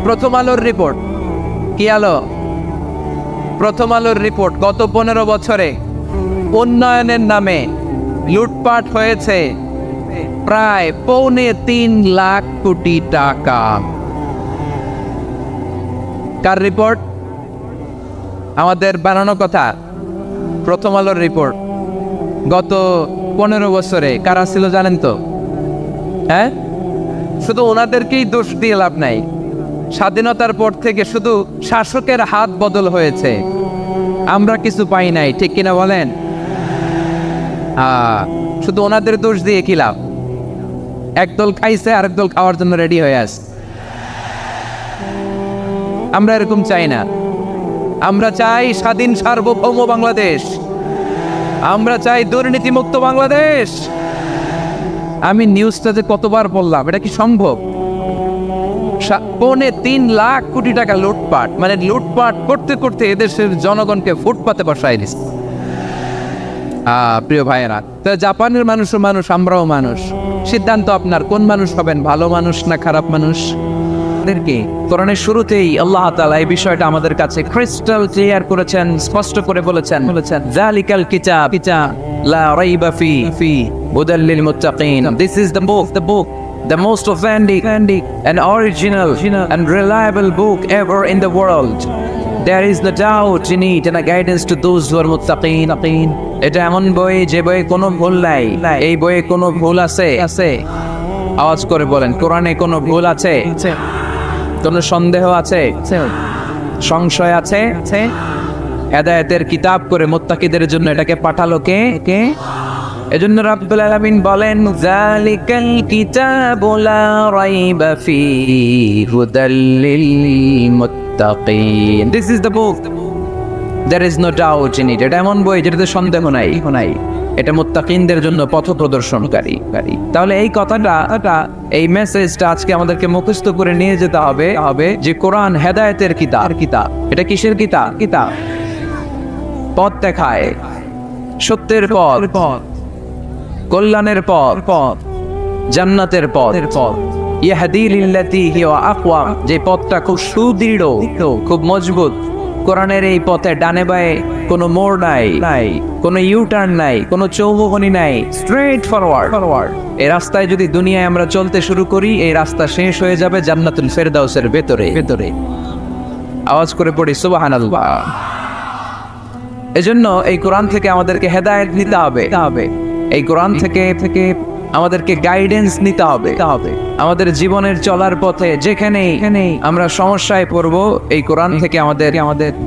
প্রথম আলোর রিপোর্ট, কি আলো? প্রথম আলোর রিপোর্ট, গত 15 বছরে উন্নয়নের নামে লুটপাট হয়েছে প্রায় 3.25 লাখ কোটি টাকা। কার রিপোর্ট? আমাদের বানানো কথা। প্রথম আলোর রিপোর্ট। গত 15 বছরে কারা ছিল জানেন তো? হ্যাঁ, শুধু ওনাদেরকেই দোষ দিয়ে লাভ নাই। স্বাধীনতার পর থেকে শুধু শাসকের হাত বদল হয়েছে, আমরা কিছু পাই নাই, ঠিক কিনা বলেন? শুধু ওনাদের দোষ দিয়ে কি লাভ? একদল খাইছে, আরেক দল খাওয়ার জন্য রেডি হয়ে আছে। আমরা এরকম চাই না। আমরা চাই স্বাধীন সার্বভৌম বাংলাদেশ, আমরা চাই দুর্নীতিমুক্ত বাংলাদেশ। আমি নিউজটা যে কতবার বললাম, এটা কি সম্ভব? 3.25 লাখ কোটি টাকা লুটপাট, মানে লুটপাট করতে করতে এদেশের জনগণকে ফুটপাতে বসায় দিচ্ছে। প্রিয় ভাইয়েরা, তো জাপানের মানুষও মানুষ, আমরাও মানুষ। সিদ্ধান্ত আপনার, কোন মানুষ হবেন, ভালো মানুষ না খারাপ মানুষ? কোরআনের শুরুতেই আল্লাহ তাআলা এই বিষয়টা আমাদের কাছে ক্রিস্টাল ক্লিয়ার করেছেন, স্পষ্ট করে বলেছেন যালিকাল কিতাব লা রাইবা ফি হুদাল লিল মুত্তাকিন। This is the book, the most authentic and original and reliable book ever in the world. There is no doubt in it and a guidance to those who are muttaqin. এটা এমন বই যে বইয়ে কোনো ভুল নাই। এই বইয়ে কোনো ভুল আছে? আওয়াজ করে বলেন, কোরআনে কোনো ভুল আছে? কোনো সন্দেহ আছে? সংশয় আছে? হেদায়েতের কিতাব করে মুত্তাকিদের জন্য এটাকে পাঠালো কে? এজন্য রাব্বুল আলামিন বলেন, যালিকাল কিতাবু লা রাইবা ফীহি হুদাল লিল মুত্তাকিন। This is the book, there is no doubt in it. এটা এমন বই যেটাতে সন্দেহ নাই। এটা মুত্তাকিনদের জন্য পথ প্রদর্শনকারী। তাহলে এই কথাটা, এই মেসেজটা আজকে আমাদেরকে মুখস্থ করে নিয়ে যেতে হবে যে কোরআন হেদায়েতের কিতাব। এটা কিসের কিতাব? পথ দেখায়, সত্যের পথ, কল্যাণের পথ, জান্নাতের পথ। ইয়াহদি লিল্লাতি হিয়া আকওয়াম, যে পথটা খুব সুদৃঢ়, খুব মজবুত। কোরআনের এই পথে ডানে বায়ে কোনো মোড় নাই, কোনো ইউটার্ন নাই, কোনো চৌমুহনী নাই, স্ট্রেট ফরওয়ার্ড। এই রাস্তায় যদি দুনিয়ায় আমরা চলতে শুরু করি, এই রাস্তা শেষ হয়ে যাবে জান্নাতুল ফেরদাউসের ভেতরে। আওয়াজ করে পড়ি সুবহানাল্লাহ। এজন্য এই কোরআন থেকে আমাদেরকে হেদায়েত নিতে হবে। এই কোরআন থেকে আমাদেরকে গাইডেন্স নিতে হবে। আমাদের জীবনের চলার পথে যেখানেই আমরা সমস্যায় পড়ব, এই কোরআন থেকে আমাদের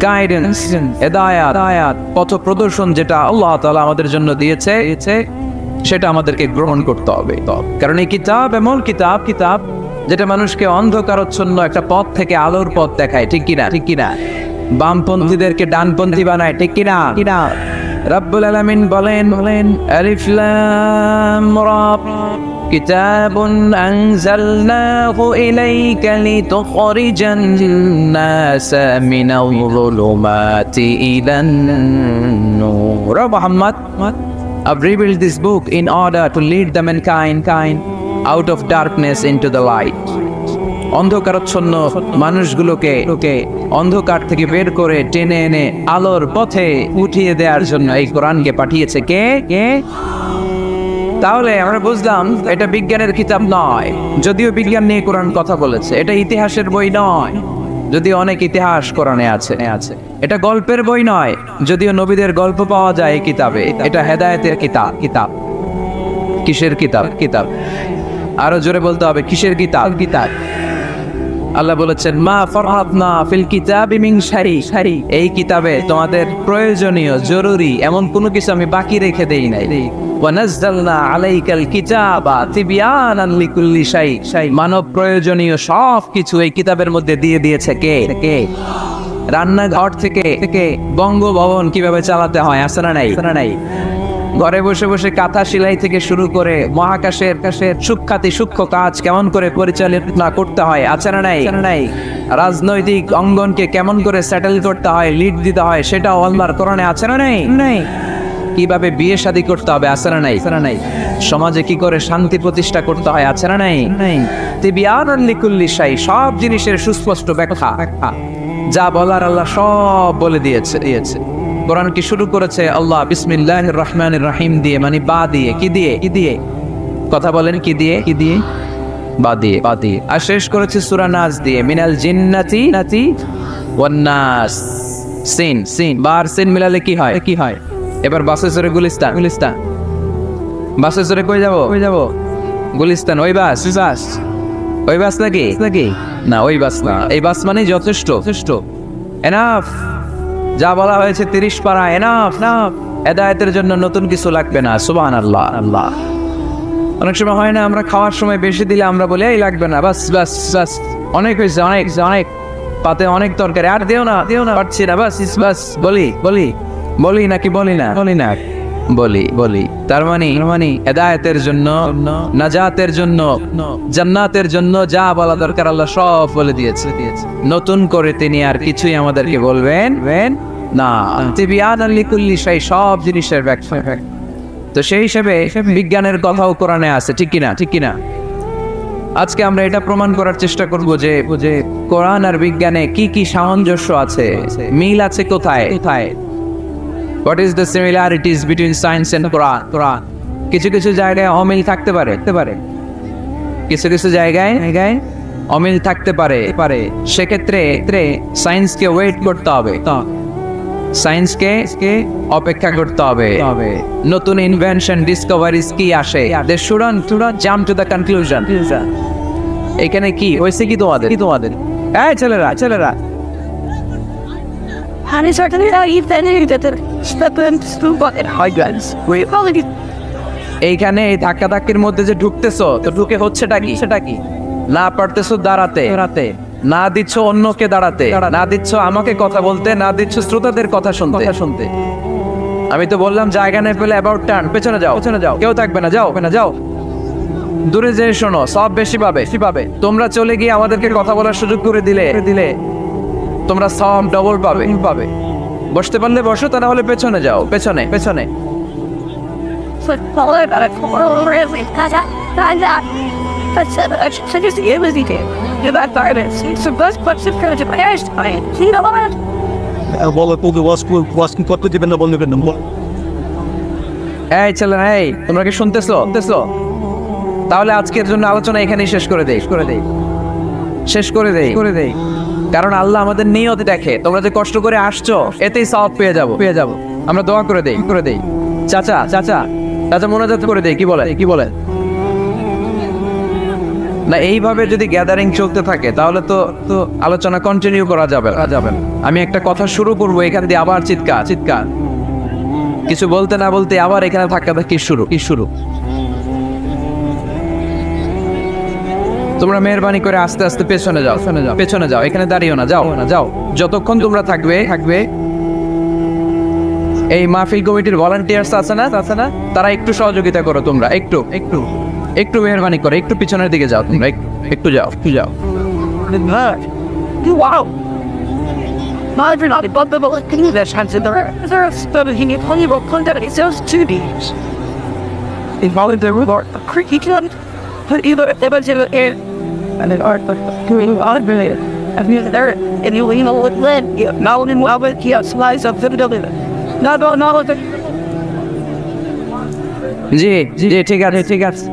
গাইডেন্স, হেদায়াত, পথ প্রদর্শন যেটা আল্লাহ তাআলা আমাদের জন্য দিয়েছে, সেটা আমাদেরকে গ্রহণ করতে হবে। কারণ এই কিতাব এমন কিতাব যেটা মানুষকে অন্ধকারচ্ছন্ন একটা পথ থেকে আলোর পথ দেখায়, ঠিক কিনা? বামপন্থীদেরকে ডানপন্থী বানায়, ঠিক কিনা? রব্বুল আলামিন বলেন, আলিফ লাম রা, কিতাবুন আনজালনাহু ইলাইকা লিতুখরিজান নাসা মিনাল যুলুমাতি ইলান নূর। Muhammad, I've revealed this book in order to lead the mankind out of darkness into the light. অন্ধকারাচ্ছন্ন মানুষগুলোকে অন্ধকার থেকে বের করে টেনে এনে আলোর পথে উঠিয়ে দেওয়ার জন্য এই কোরআনকে পাঠিয়েছে কে? তাহলে আমরা বুঝলাম এটা বিজ্ঞানের কিতাব নয়, যদিও বিজ্ঞান নিয়ে কোরআন কথা বলেছে। এটা ইতিহাসের বই নয়, যদিও অনেক ইতিহাস কোরআনে আছে। এটা গল্পের বই নয়, যদিও নবীদের গল্প পাওয়া যায় এই কিতাবে। এটা হেদায়েতের কিতাব। কিসের কিতাব? আরো জোরে বলতে হবে, কিসের কিতাব? আল্লাহ বলেছেন, মা ফারহাতনা ফিল কিতাবি মিন শাই। এই কিতাবে তোমাদের প্রয়োজনীয়, জরুরি এমন কোনো কিছু আমি বাকি রেখে দেই নাই। ওয়া নাযালনা আলাইকাল কিতাবা তিবয়ানান লিকুল্লি শাই। মানব প্রয়োজনীয় সব কিছু এই কিতাবের মধ্যে দিয়ে দিয়েছে কে? রান্নাঘর থেকে বঙ্গভবন কিভাবে চালাতে হয়, আছে না নাই? ঘরে বসে বসে কাঁথা সেলাই থেকে শুরু করে মহাকাশের সূক্ষ্ম কাজ কেমন করে পরিচালনা করতে হয়, আছে না নাই? রাজনৈতিক অঙ্গনকে কেমন করে সেটেল করতে হয়, লিড দিতে হয়, সেটাও আল্লাহর কোরআনে আছে না নাই? কিভাবে বিয়ে শাদী করতে হবে, আছে না নাই? সমাজে কি করে শান্তি প্রতিষ্ঠা করতে হয়, আছে না নাই? তিবয়ানান লিকুল্লি শাই, সব জিনিসের সুস্পষ্ট ব্যাখ্যা, যা বলার আল্লাহ সব বলে দিয়েছে। কোরআন কি শুরু করেছে আল্লাহ বিসমিল্লাহির রহমানির রহিম দিয়ে, মানে বা দিয়ে। কি দিয়ে? কথা বলেন, কি দিয়ে? বা দিয়ে। আর শেষ করেছে সূরা নাস দিয়ে, মিনাল জিন্নাতি ওয়ান নাস। সিন বার সিন মিলালে কি হয়? এবার বাসে চড়ে গুলিস্তান। বাসে চড়ে কই যাব? গুলিস্তান। ওই বাস নাকি? না, ওই বাস না, এই বাস মানে যথেষ্ট, যথেষ্ট, এনাফ। যা বলা হয়েছে 30 পারা এনাফ না। হেদায়েতের জন্য নতুন কিছু লাগবে না। সুবহানাল্লাহ। আল্লাহ অনেক সময় হয় না, আমরা খাওয়ার সময় বেশি দিলে আমরা বলি এই লাগবে না, বাস বাস বাস, অনেক হয়েছে, অনেক অনেক, পাতে অনেক তরকারি, আর দিও না, দিও না, পারছি না, বাস বাস। বলি বলি বলি নাকি বলি না? বলি না, বলি বলি। তার মানে হেদায়েতের জন্য, নাজাতের জন্য, জান্নাতের জন্য যা বলা দরকার আল্লাহ সব বলে দিয়েছে। নতুন করে তিনি আর কিছুই আমাদেরকে বলবেন না। তিবিয়ানাল লিকুল্লি শাই, সব জিনিসের ব্যাখ্যা। তো সেই হিসেবে বিজ্ঞানের কথাও কোরআনে আছে, ঠিক কিনা? ঠিক কিনা? আজকে আমরা এটা প্রমাণ করার চেষ্টা করব যে কোরআন আর বিজ্ঞানে কি কি সামঞ্জস্য আছে, মিল আছে কোথায় কোথায়। What is the similarities between science and Quran? কিছু কিছু জায়গায় অমিল থাকতে পারে, কিছু কিছু জায়গায় অমিল থাকতে পারে। সেক্ষেত্রে সায়েন্সকে ওয়েট করতে হবে, সায়েন্সকে অপেক্ষা করতে হবে। নতুন ইনভেনশন, ডিসকভারিজ কি আসে, they shouldn't jump to the conclusion. এখানে কি হয়েছে, কি তোমাদের এই ছেলেরা Honey, certainly not even that step into what it highlights. We already এইখানে এই ধাক্কাধাক্কির মধ্যে যে ঢুকতেছো, তো ঢুকে হচ্ছেটা কি? সেটা কি? না পারতেছো দাঁড়াতে, না দিচ্ছ অন্যকে দাঁড়াতে, না দিচ্ছ আমাকে কথা বলতে, না দিচ্ছ শ্রোতাদের কথা শুনতে। আমি তো বললাম জায়গা নেই পেলে অ্যাবাউট টার্ন, পেছনে যাও, কেউ থাকবে না, যাও। দূরে যেয়ে শোনো, সব বেশি পাবে। তোমরা চলে গিয়ে আমাদেরকে কথা বলার সুযোগ করে দিলে তোমরা সব ডবল পাবে। বসতে পারলে বসো, তা না হলে পেছনে যাও, পেছনে। put forward a quarter every that. That's just the image you do that garden. It's the best question for the players. You know what? এই ছেলে, এই তোমরা কি শুনতেছো? তাহলে আজকের জন্য আলোচনা এখানেই শেষ করে দেই। কারণ আল্লাহ আমাদের নিয়ত দেখে, তোমরা যে কষ্ট করে আসছো এতেই সওয়াব পেয়ে যাবো। আমরা দোয়া করে দেই। চাচা মোনাজাত করে দেই, কি বলে না? এইভাবে যদি গ্যাদারিং চলতে থাকে তাহলে তো আলোচনা কন্টিনিউ করা যাবে। আমি একটা কথা শুরু করবো, এখান দিয়ে আবার চিৎকার, কিছু বলতে না বলতে আবার এখানে ধাক্কাধাক্কি শুরু। তোমরা মেহরবানি করে আস্তে আস্তে পেছনে যাও, এখানে দাঁড়িও না, যাও। যতক্ষণ তোমরা থাকবে এই মাহফিল কমিটির ভলান্টিয়ার্স আছে না, তারা একটু সহযোগিতা করো। তোমরা একটু মেহরবানি করে একটু পিছনের দিকে যাও, তোমরা একটু যাও। Wow. Not but the English hands in there. There's stuff he need only about content. It says 2Ds. Involving the root art, the curriculum, but either they was in air and an art, but doing odd related. If you're there and you know what led, you now in love with you slice of fidelity. Not with it. জি ঠিক আছে।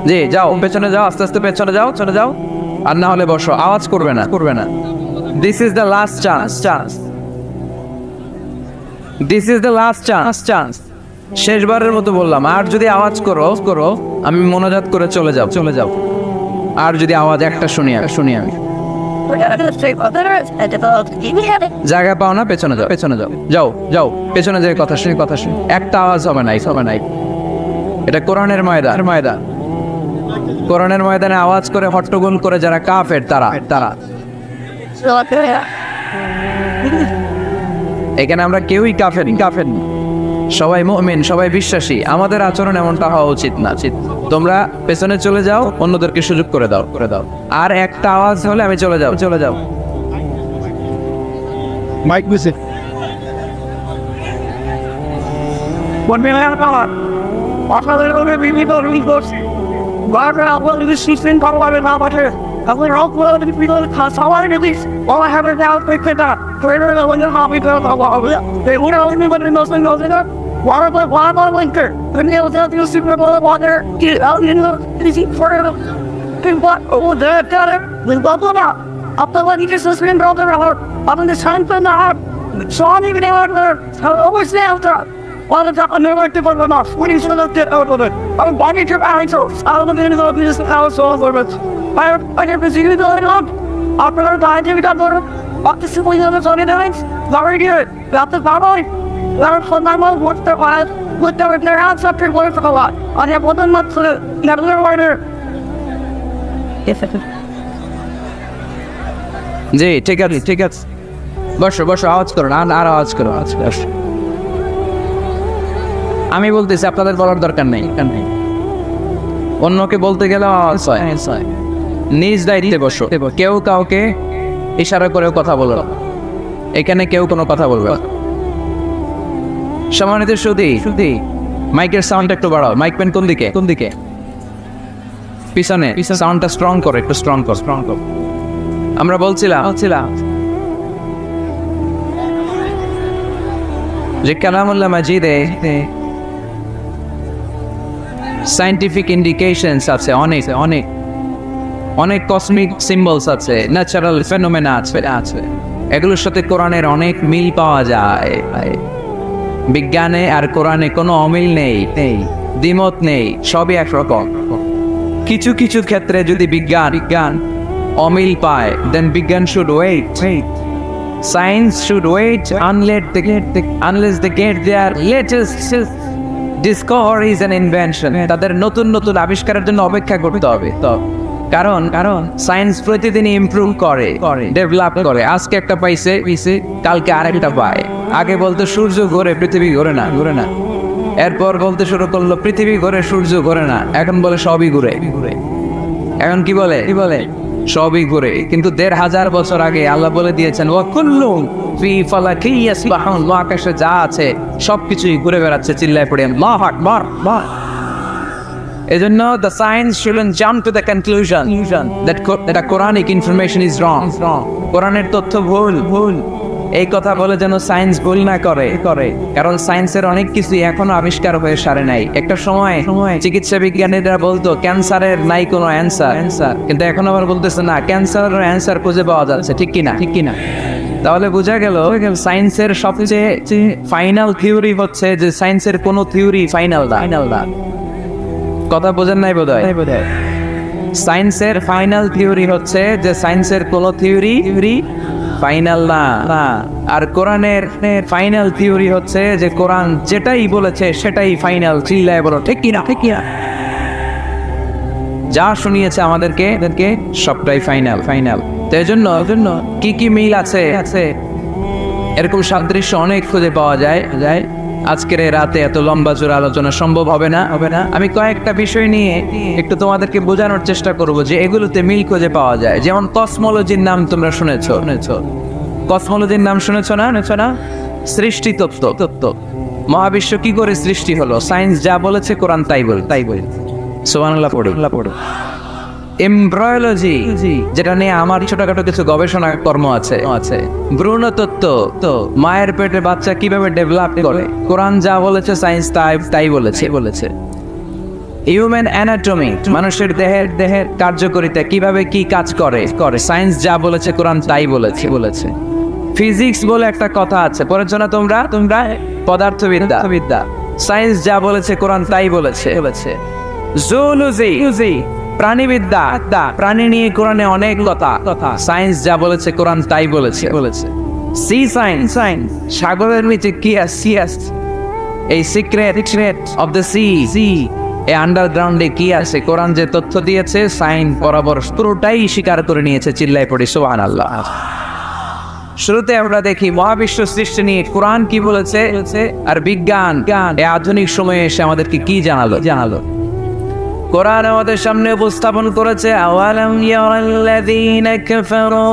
জি যাও, পেছনে যাও, আস্তে আস্তে পেছনে যাও। আর না হলে বসো, আওয়াজ করবে না। This is the last chance. শেষবারের মতো বললাম, আর যদি আওয়াজ করো আমি মোনাজাত করে চলে যাও। আর যদি আওয়াজ একটা শুনি আমি জায়গা পাও না, পেছনে যাও। পেছনে যে কথা শুনি একটা আওয়াজ হবে নাই। এটা কোরআনের ময়দান। কোরআনের ময়দানে আওয়াজ করে হট্টগোল করে যারা কাফের তারা। এখানে আমরা কেউই কাফের, সবাই মুমিন, সবাই বিশ্বাসী। আমাদের আচরণ এমনটা হওয়া উচিত না। তোমরা পেছনে চলে যাও, অন্যদেরকে সুযোগ করে দাও। আর একটা আওয়াজ হলে আমি চলে যাও। Mike visit. One minute out. What are they going to be people? Why are well this season probably not much here? I will all well to be able to cause all at least. All I have is now quick fit up. Greater than when you're happy to they would only but in those things in there. Why am I linker? The nails out the Super Bowl water. Get out in the easy for them. Then what? Oh, they're got it. We bubble out. Up the one you just listen brother out. Up in the sun for the heart. So I'm even out there. So always now there. Wala ka never to go off. When you should have get out of it. I'm buying your house. I'll live in the business house over it. I have been seeing it on. After the time we got over. What the simply on the Sunday nights? Very good. About the family. Learn from my mom. What's their wild? Look their house up here. Work for a lot. I have 1 month to never order. Yes, sir. জি ঠিক আছে ঠিক আছে, বসো বসো, আওয়াজ করো না, আর আওয়াজ করো, আওয়াজ করো। আমি বলতেছি, আপনাদের বলার দরকার নেই, অন্যকে বলতে গেলে আওয়াজ হয়। নিজ দায়িত্বে বসো, কেউ কাউকে ইশারা করেও কথা বলো না। এখানে কেউ কোনো কথা বলবে না। সম্মানিত সুধী, মাইকের সাউন্ড একটু বাড়াও। মাইক পেন কোন দিকে? কোন দিকে? পিছনে। সাউন্ডটা স্ট্রং করো, একটু স্ট্রং করো। আমরা বলছিলাম যে কালামুল্লাহ মাজিদে সায়েন্টিফিক ইন্ডিকেশনস আছে, অনেক কসমিক সিম্বলস আছে, ন্যাচারাল ফেনোমেনা আছে। এগুলোর সাথে কোরআনের অনেক মিল পাওয়া যায়। বিজ্ঞানে আর কোরআনে কোনো অমিল নেই, দ্বিমত নেই, সবই একরকম। কিছু কিছু ক্ষেত্রে যদি বিজ্ঞান অমিল পায়, then বিজ্ঞান should wait. Science should wait unless they get their latest discoveries and invention. তাদের নতুন নতুন আবিষ্কারের জন্য অপেক্ষা করতে হবে। কারণ সায়েন্স প্রতিদিন ইমপ্রুভ করে, ডেভেলপ করে। আজকে একটা পাইছে, কালকে আরেকটা পায়। আগে বলতো সূর্য ঘোরে, পৃথিবী ঘোরে না। এরপর বলতে শুরু করলো পৃথিবী ঘোরে, সূর্য ঘোরে না। এখন বলে সবই ঘুরে। এখন কি বলে? সবই ঘুরে। কিন্তু ১৫০০ বছর আগে আল্লাহ বলে দিয়েছেন, ওয়া কুল্লুন ফি ফালাকি ইয়াসবাহুন, আকাশে যা আছে সবকিছুই ঘুরে বেড়াচ্ছে। চিল্লায় পড়ে আল্লাহু আকবার। এজন্য the science shouldn't jump to the conclusion that a Quranic information is wrong. কোরআনের তথ্য ভুল, এই কথা বলে যেন সায়েন্স ভুল না করে। কারণ সায়েন্সের অনেক কিছু এখনো আবিষ্কার হয়ে সারে নাই। একটা সময় চিকিৎসা বিজ্ঞানীরা বলতো ক্যান্সারের নাই কোনো অ্যান্সার, কিন্তু এখন আবার বলতেছে না, ক্যান্সারের অ্যান্সার খুঁজে পাওয়া যাচ্ছে। ঠিক কিনা? তাহলে বোঝা গেল সায়েন্সের সবচেয়ে ফাইনাল থিওরি হচ্ছে যে সায়েন্সের কোনো থিওরি ফাইনাল না। কথা বোঝেন নাই বোধহয়। সায়েন্সের ফাইনাল থিওরি হচ্ছে যে সায়েন্সের কোনো থিওরি ফাইনাল না। আর কোরআনের ফাইনাল থিওরি হচ্ছে যে কোরআন যেটাই বলেছে সেটাই ফাইনাল। চিল্লায় বলো ঠিক কিনা? যা শুনিয়েছে আমাদেরকে সবটাই ফাইনাল। তো এই জন্য কি মিল আছে, এরকম সাদৃশ্য অনেক খুঁজে পাওয়া যায়। আজকের এই রাতে এত লম্বা জোর আলোচনা সম্ভব হবে না। আমি কয়েকটা বিষয় নিয়ে একটু তোমাদেরকে বোঝানোর চেষ্টা করব যে এগুলোতে মিল খুঁজে পাওয়া যায়। যেমন কসমোলজির নাম তোমরা শুনেছো। কসমোলজির নাম শুনেছো না? সৃষ্টি তত্ত্ব। মহাবিশ্ব কি করে সৃষ্টি হলো? সায়েন্স যা বলেছে কোরআন তাই বল। সুবহানাল্লাহ পড়ো। এমব্রায়োলজি, যেটা নিয়ে আমার ছোটখাটো কিছু গবেষণা কর্ম আছে। ভ্রূণতত্ত্ব, তো মায়ের পেটে বাচ্চা কিভাবে ডেভেলপ করে, কোরআন যা বলেছে সায়েন্স তাই বলেছে। হিউম্যান অ্যানাটমি, মানুষের দেহের কার্যকারিতা কিভাবে কি কাজ করে, সায়েন্স যা বলেছে কোরআন তাই বলেছে। ফিজিক্স বলে একটা কথা আছে, পড়েছো না তোমরা? পদার্থবিদ্যা, সায়েন্স যা বলেছে কোরআন তাই বলেছে। জুলজি, প্রাণীবিদ্যা, প্রাণী নিয়ে কোরআনে অনেক কথা, সায়েন্স যা বলেছে কোরআন তাই বলেছে। সি সায়েন্স, সাগরের নিচে কি আছে, এই সিক্রেট অফ দ্য সি, এই আন্ডারগ্রাউন্ডে কি আছে, কোরআন যে তথ্য দিয়েছে সায়েন্স বরাবর পুরোটাই স্বীকার করে নিয়েছে। চিল্লায় পড়ি সুবহানাল্লাহ। শুরুতে আমরা দেখি মহাবিশ্ব সৃষ্টি নিয়ে কোরআন কি বলেছে, আর বিজ্ঞান এই আধুনিক সময়ে এসে আমাদেরকে কি জানালো। কোরআন আমাদের সামনে উপস্থাপন করেছে, আওয়ালাম ইয়ারাল্লাযীনা কাফারু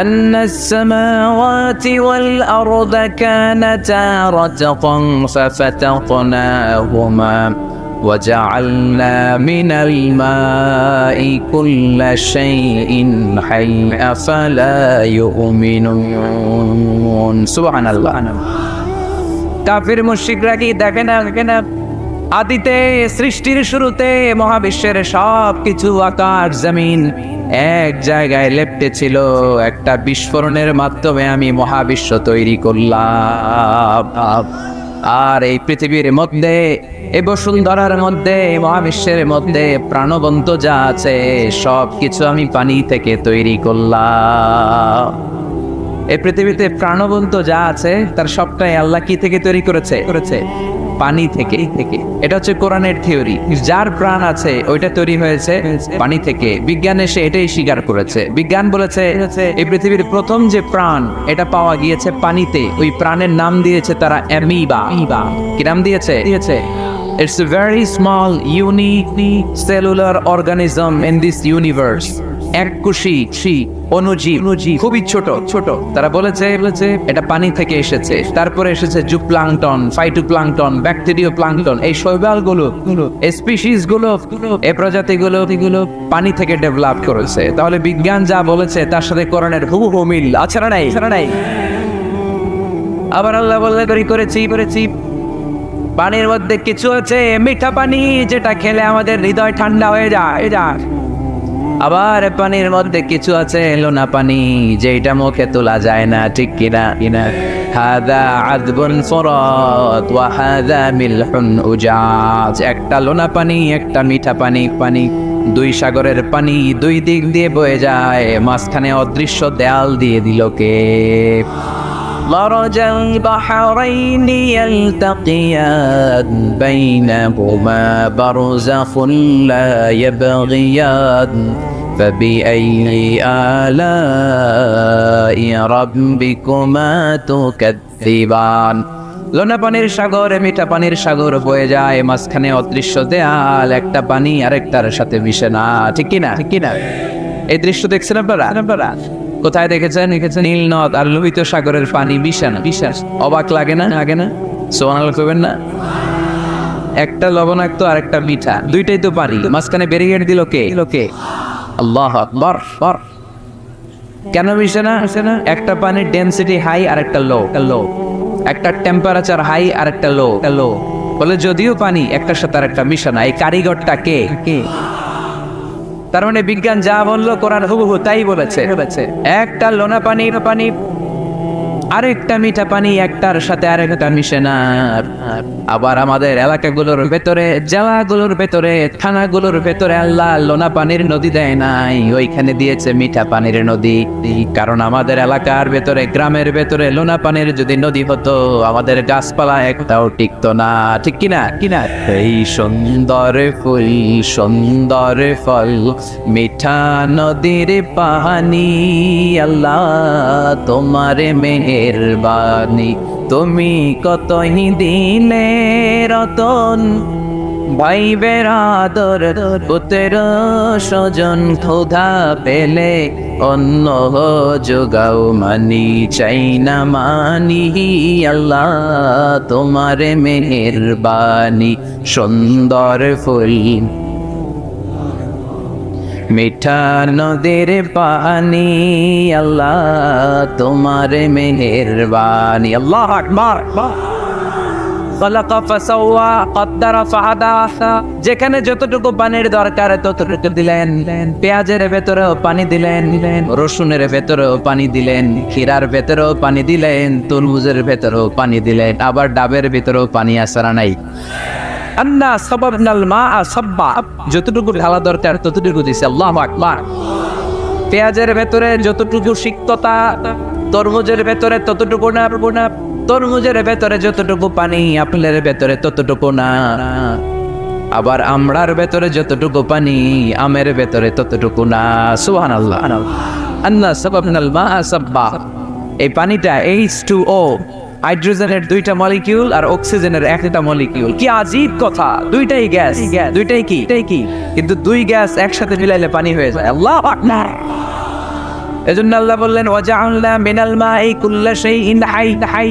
আন্নাস সামাওয়াতি ওয়াল আরদা কানাতা রাতকান ফাফাতাকনাহুমা وجعلنا من الماء كل شيء حي أفلا يؤمنون سبحان الله। কাফির মুশরিকরা কি দেখে না আদিতে সৃষ্টির শুরুতে মহাবিশ্বের সব কিছু আকাশ জমিন এক জায়গায় লেপ্টে ছিল, একটা বিস্ফোরণের মাধ্যমে আমি মহাবিশ্ব তৈরি করলাম। আর এই পৃথিবীর মধ্যে, এই বসুন্ধরার মধ্যে, এই মহাবিশ্বের মধ্যে প্রাণবন্ত যা আছে সব কিছু আমি পানি থেকে তৈরি করলাম। এই পৃথিবীতে প্রাণবন্ত যা আছে তার সবটাই আল্লাহ কি থেকে তৈরি করেছে? পানি থেকে। এটা হচ্ছে কোরআনের থিওরি। যার প্রাণ আছে ওইটা তৈরি হয়েছে পানি থেকে। বিজ্ঞান এসে এটাই স্বীকার করেছে। বিজ্ঞান বলেছে এই পৃথিবীর প্রথম যে প্রাণ এটা পাওয়া গিয়েছে পানিতে। ওই প্রাণের নাম দিয়েছে তারা অ্যামিবা। কি নাম দিয়েছে? It's a very small unicellular organism in this universe. এককোষী অণুজীব, খুবই ছোট। তারা বলেছে এটা পানি থেকে এসেছে। তারপরে এসেছে জুপ্লাঙ্কটন, ফাইটোপ্লাঙ্কটন, ব্যাকটেরিয়া প্লাঙ্কটন। এই শৈবালগুলো, এই স্পিসিস গুলো, এই প্রজাতিগুলো পানি থেকে ডেভেলপ করেছে। তাহলে বিজ্ঞান যা বলেছে তার সাথে কোরআনের হুবহু মিল আছে না নাই? আবার আল্লাহ বললে করেছি পানির মধ্যে কিছু আছে মিঠা পানি, যেটা খেলে আমাদের হৃদয় ঠান্ডা হয়ে যায়। আবার পানির মধ্যে কিছু আছে লোনা পানি, যেটা মুখে তোলা যায় না, ঠিক কিনা? হাদা আযবুন ফুরাত ওয়া হাদা মিলহুন উজাজ। একটা লোনা পানি, একটা মিঠা পানি। দুই সাগরের পানি দুই দিক দিয়ে বয়ে যায়, মাঝখানে অদৃশ্য দেয়াল দিয়ে দিল কে? مرج البحرين يلتقيان بينهما برزخ لا يبغيان فبأي آلاء ربكما تكذبان। লোনা পানির সাগর, মিঠা পানির সাগর বয়ে যায়, মাঝখানে অদৃশ্য দেয়াল, একটা পানি আরেকটার সাথে মিশে না, ঠিক কিনা? এই দৃশ্য দেখছেন আপনারা? কোথায় দেখেছেন? নীল নদ আর লোহিত সাগরের পানি মিশানো। অবাক লাগে না? সুবহানাল্লাহ কইবেন না? একটা লবণাক্ত আর একটা মিঠা, দুইটাই তো পানি, মাঝখানে ব্যারিকেড দিল কে? আল্লাহু আকবার। কেন মিশানো? একটা পানির ডেনসিটি হাই আর একটা লো, একটা টেম্পারেচার হাই আর একটা লো। বলে যদিও পানি, একটার সাথে আর একটা মিশানো। এই কারিগরটা কে? তার মানে বিজ্ঞান যা বললো কোরআন হুবহু তাই বলেছে। একটা লোনা পানি, আরেকটা মিঠা পানি, একটার সাথে আরেকটা মিশে না। আবার আমাদের এলাকাগুলোর ভেতরে, জেলাগুলোর ভেতরে, থানাগুলোর ভেতরে আল্লাহ লোনা পানির নদী দেয় নাই, ওইখানে দিয়েছে মিঠা পানির নদী। কারণ আমাদের এলাকার ভেতরে, গ্রামের ভেতরে লোনা পানির যদি নদী হতো, আমাদের গাছপালা একটাও টিকতো না, ঠিক কিনা? এই সুন্দর ফুল, সুন্দর ফল, মিঠা নদীর পানি, আল্লাহ তোমার মেহেরবানি। তুমি কতই দিলে রতন, ভাই বেরাদর, পুত্র স্বজন, ক্ষুধা পেলে অন্ন যোগাও, মানি চাই না মানি, আল্লাহ তোমার মেহেরবানি। সুন্দর ফুল, মিঠা নদীর পানি, আল্লাহ তোমার মেহেরবানি। আল্লাহু আকবার। খালাকা ফাসাওয়া কদ্দারা ফাহাদা। যেখানে যতটুকু পানির দরকার ততটুকু দিলেন। পেঁয়াজের ভেতরেও পানি দিলেন, রসুনের ভেতরেও পানি দিলেন, ক্ষীরার ভেতরেও পানি দিলেন, তরমুজের ভেতরেও পানি দিলেন, আবার ডাবের ভেতরেও পানি আসারা নাই। আন্না সাবাবনাল মাআ সাব্বা। যতটুকু ঢালা দরকার ততটুকু দিছে। আল্লাহু আকবার। পেঁয়াজের ভেতরে যতটুকু সিক্ততা, তরমুজের ভেতরে ততটুকু না। তরমুজের ভেতরে যতটুকু পানি, আপেলের ভেতরে ততটুকু না। আবার আমড়ার ভেতরে যতটুকু পানি, আমের ভেতরে ততটুকু না। সুবহানাল্লাহ। আন্না সাবাবনাল মাআ সাব্বা। এই পানিটা H2O, হাইড্রোজেনের দুইটা মলিকিউল আর অক্সিজেনের একটা মলিকিউল। কি আজীব কথা! দুইটাই গ্যাস, দুইটাই কি? কিন্তু দুই গ্যাস একসাথে মিলাইলে পানি হয়ে যায়। আল্লাহু আকবার। এজন্য আল্লাহ বললেন ওয়াজআলনা মিনাল মাই কুল্লা শাইইন হাই।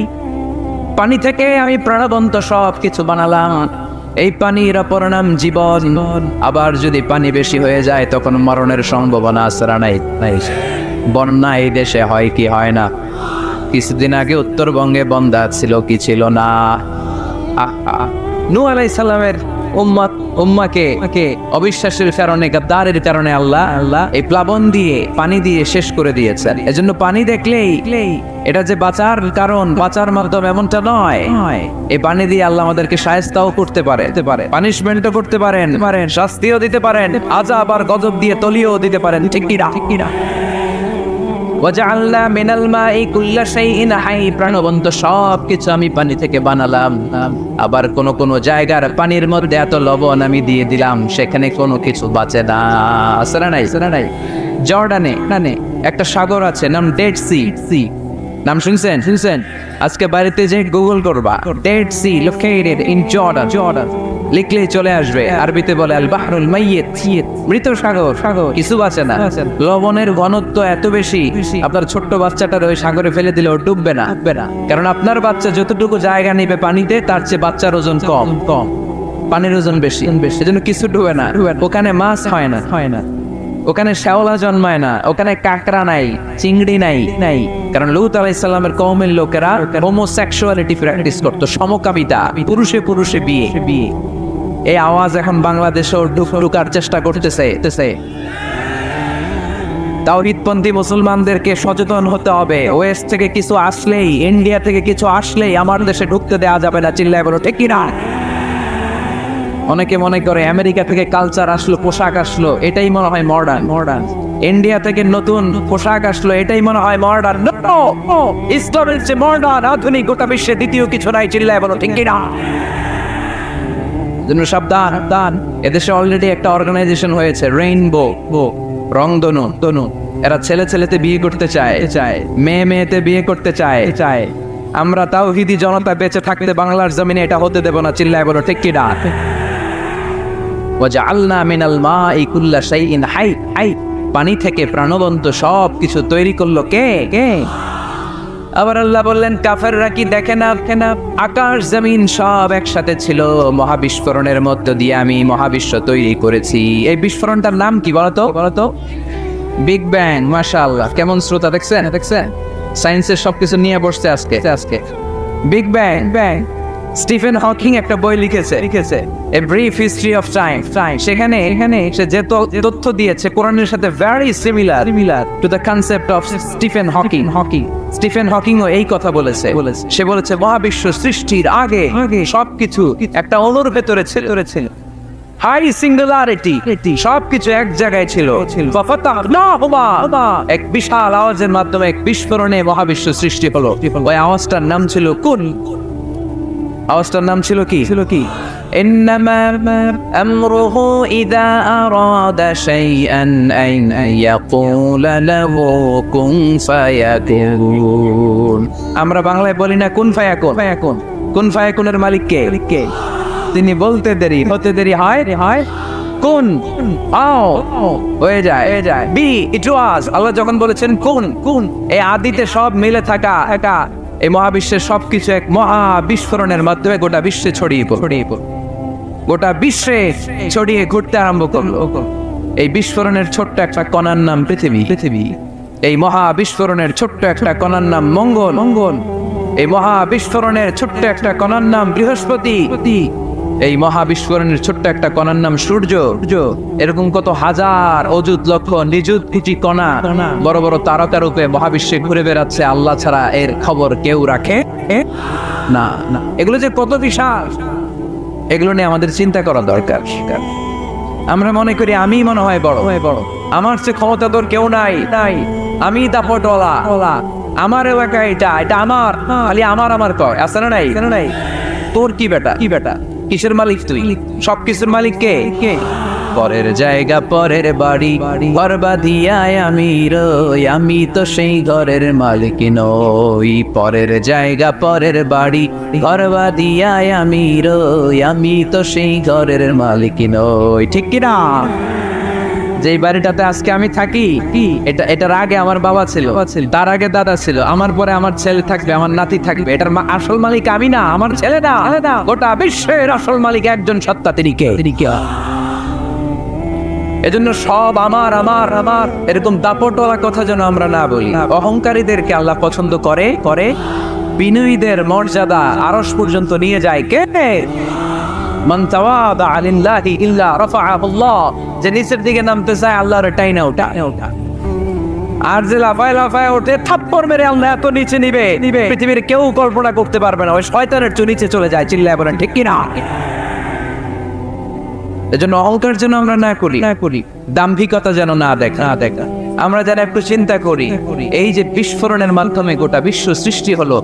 পানি থেকে আমি প্রাণবন্ত সব কিছু বানালাম। এই পানির অপর নাম জীবন। আবার যদি পানি বেশি হয়ে যায় তখন মরণের সম্ভাবনা আছে না নাই? বন্যা এই দেশে হয় কি হয় না? কিছুদিন আগে উত্তরবঙ্গে বন্যা ছিল কি ছিল না? নূহ আলাইহিস সালামের উম্মাকে অবিশ্বাসের কারণে, গাদ্দারের কারণে আল্লাহ এই প্লাবন দিয়ে, পানি দিয়ে শেষ করে দিয়েছেন। এজন্য পানি দেখলেই এটা যে বাঁচার কারণ, বাঁচার মাধ্যম এমনটা নয়। এই পানি দিয়ে আল্লাহ আমাদেরকে শায়েস্তাও করতে পারে, পানিশমেন্টও করতে পারেন, শাস্তিও দিতে পারেন, আযাব আর গজব দিয়ে তলিয়েও দিতে পারেন। ঠিক কি না? ওয়াজআলনা মিনাল মাই কুল্লা শাইইন হাই, প্রাণবন্ত সবকিছু আমি পানি থেকে বানালাম। আবার কোন জায়গার পানির মধ্যে এত লবণ আমি দিয়ে দিলাম, সেখানে কোনো কিছু বাঁচে না। আসলে নাই জর্ডানে একটা সাগর আছে, নাম ডেড সি। নাম শুনছেন? আজকে বাড়িতে যে গুগল করবা, Dead Sea located in Jordan লিখলেই চলে আসবে। আরবিতে বলে আল বাহরুল মাইয়িত, মৃত সাগর, কিছু বাঁচে না। লবণের ঘনত্ব এত বেশি, আপনার ছোট্ট বাচ্চাটার ওই সাগরে ফেলে দিলেও ডুববে না। কারণ আপনার বাচ্চা যতটুকু জায়গা নেবে পানিতে, তার চেয়ে বাচ্চার ওজন কম, পানির ওজন বেশি, সেজন্য কিছু ডুবে না। ওখানে মাছ হয় না, ওখানে শ্যাওলা জন্মায় না, ওখানে কাঁকড়া নাই, চিংড়ি নাই। কারণ লূত আলাইহিস সালামের কওমের লোকেরা হোমোসেক্সুয়ালিটি প্র্যাকটিস করতো, সমকামিতা, পুরুষে বিয়ে। এই আওয়াজ এখন বাংলাদেশেও ঢুকার চেষ্টা করতেছে। তাওহীদপন্থী মুসলমানদেরকে সচেতন হতে হবে। ওয়েস্ট থেকে কিছু আসলেই, ইন্ডিয়া থেকে কিছু আসলেই আমার দেশে ঢুকতে দেওয়া যাবে না। চিল্লায় বলো ঠিক কি না? অনেকে মনে করে আমেরিকা থেকে কালচার আসলো, পোশাক আসলো, এটাই মনে হয় মডার্ন। ইন্ডিয়া থেকে নতুন পোশাক আসলো, এটাই মনে হয় মডার্ন। ইসলামের যে মডার্ন, আধুনিক, গোটা বিশ্বে দ্বিতীয় কিছু নাই। চিল্লায় বলো ঠিক কি না? জন্য সাবধান। এদেশে অলরেডি একটা অর্গানাইজেশন হয়েছে, রেইনবো, রংধনু। এরা ছেলেতে বিয়ে করতে চায়, মেয়েতে বিয়ে করতে চায়। আমরা তাওহীদি জনতা বেঁচে থাকতে বাংলার জমিনে এটা হতে দেব না। চিল্লায় বলো ঠিক কি না? ওয়াজআলনা মিনাল মাই কুল্লা শাইইন হাই, পানি থেকে প্রাণবন্ত সব কিছু তৈরি করলো কে? আবার আল্লাহ বললেন, কাফেররা কি দেখে না? আকাশ জমিন সব একসাথে ছিল, মহাবিস্ফোরণের মধ্য দিয়ে আমি মহাবিশ্ব তৈরি করেছি। এই বিস্ফোরণটার নাম কি বলতো? Big bang. মাশাআল্লাহ, কেমন শ্রোতা দেখছেন? সায়েন্সের সবকিছু নিয়ে বসছে আজকে। Big bang. স্টিফেন হকিং একটা বই লিখেছে, A Brief History of Time. সেখানে সে যে তথ্য দিয়েছে কোরআনের সাথে very similar to the concept of Stephen Hawking. Stephen হকিংও এই কথা বলেছে। সে বলেছে মহাবিশ্ব সৃষ্টির আগে সবকিছু একটা অণুর ভেতরে ছিল, হাই সিঙ্গুলারিটি, সবকিছু এক জায়গায় ছিল। এক বিশাল আওয়াজের মাধ্যমে, এক বিস্ফোরণে মহাবিশ্ব সৃষ্টি হলো। ওই আওয়াজটার নাম ছিল কোন? আওয়াজটার নাম ছিল কি? ইন্নামা আমরুহু ইযা আরাদা শাইআন আন ইয়াকুলা লাহু কুন ফায়াকুন। আমরা বাংলায় বলি না কুন ফায়াকুন। কুন ফায়াকুনের মালিক কে? তিনি বলতে দেরি, হতে দেরি হয় কোন হয়ে যায়। বি ইট ওয়াজ। আল্লাহ যখন বলেছেন কোন, এই আদিতে সব মিলে থাকা এই মহাবিশ্বের সবকিছু এক মহা বিস্ফোরণের মাধ্যমে গোটা বিশ্বে ছড়িয়ে গোটা বিশ্বে ছড়িয়ে ঘুরতে আরম্ভ করলো। এই বিস্ফোরণের ছোট্ট একটা কণার নাম পৃথিবী। এই মহা বিস্ফোরণের ছোট্ট একটা কণার নাম মঙ্গল। এই মহা বিস্ফোরণের ছোট্ট একটা কণার নাম বৃহস্পতি। এই মহা বিস্ফোরণের ছোট্ট একটা কণার নাম সূর্য। এরকম কত হাজার, অযুত, লক্ষ, নিযুত কোটি কণা বড় বড় তারকা রূপে মহাবিশ্বে ঘুরে বেড়াচ্ছে। আল্লাহ ছাড়া এর খবর কেউ রাখে না। এগুলো যে কত বিশাল, এগুলো নিয়ে আমাদের চিন্তা করা দরকার। আমরা মনে করি আমি মনে হয় বড়, আমার চেয়ে ক্ষমতা তোর কেউ নাই, আমি দাপটওয়ালা, আমার এলাকা এটা আমার, খালি আমার কয়। আছে না নাই? তোর কি বেটা? কিসের মালিক তুই? সব কিছুর মালিক কে? পরের জায়গা পরের বাড়ি, ঘর বাঁধিয়ায় আমি রই, আমি তো সেই ঘরের মালিক নই। পরের জায়গা পরের বাড়ি, ঘর বাঁধিয়ায় আমি রই, আমি তো সেই ঘরের মালিক নই। ঠিক কিনা? যেই বাড়িটাতে আজকে আমি থাকি, এটার আগে আমার বাবা ছিল, তার আগে দাদা ছিল, আমার পরে আমার ছেলে থাকবে, আমার নাতি থাকবে। এটার আসল মালিক আমি না, আমার ছেলে না। গোটা বিশ্বের আসল মালিক একজন সত্তা, তিনি কে? এজন্য সব আমার এরকম দাপটওয়ালা কথা যেন আমরা না বলি। অহংকারীদেরকে আল্লাহ পছন্দ করে, বিনয়ীদের মর্যাদা আরশ পর্যন্ত নিয়ে যায় কে? মান তাওয়াদা লিল্লাহি ইল্লা রাফাআহু আল্লাহ, যে নিচের দিকে নামতে চায় আল্লাহর টাইনা ওঠা। আর যে লাফায় লাফায় ওঠে থাপ্পড় মেরে আল্লাহ এত নিচে নিবে, পৃথিবীর কেউ কল্পনা করতে পারবে না। ওই শয়তানের চেয়ে নিচে চলে যায়। চিল্লায় বলেন ঠিক কিনা? এজন্য অহংকার যেন আমরা না করি, দাম্ভিকতা যেন না দেখা। আমরা যেন একটু চিন্তা করি, এই যে বিস্ফোরণের মাধ্যমে গোটা বিশ্ব সৃষ্টি হলো,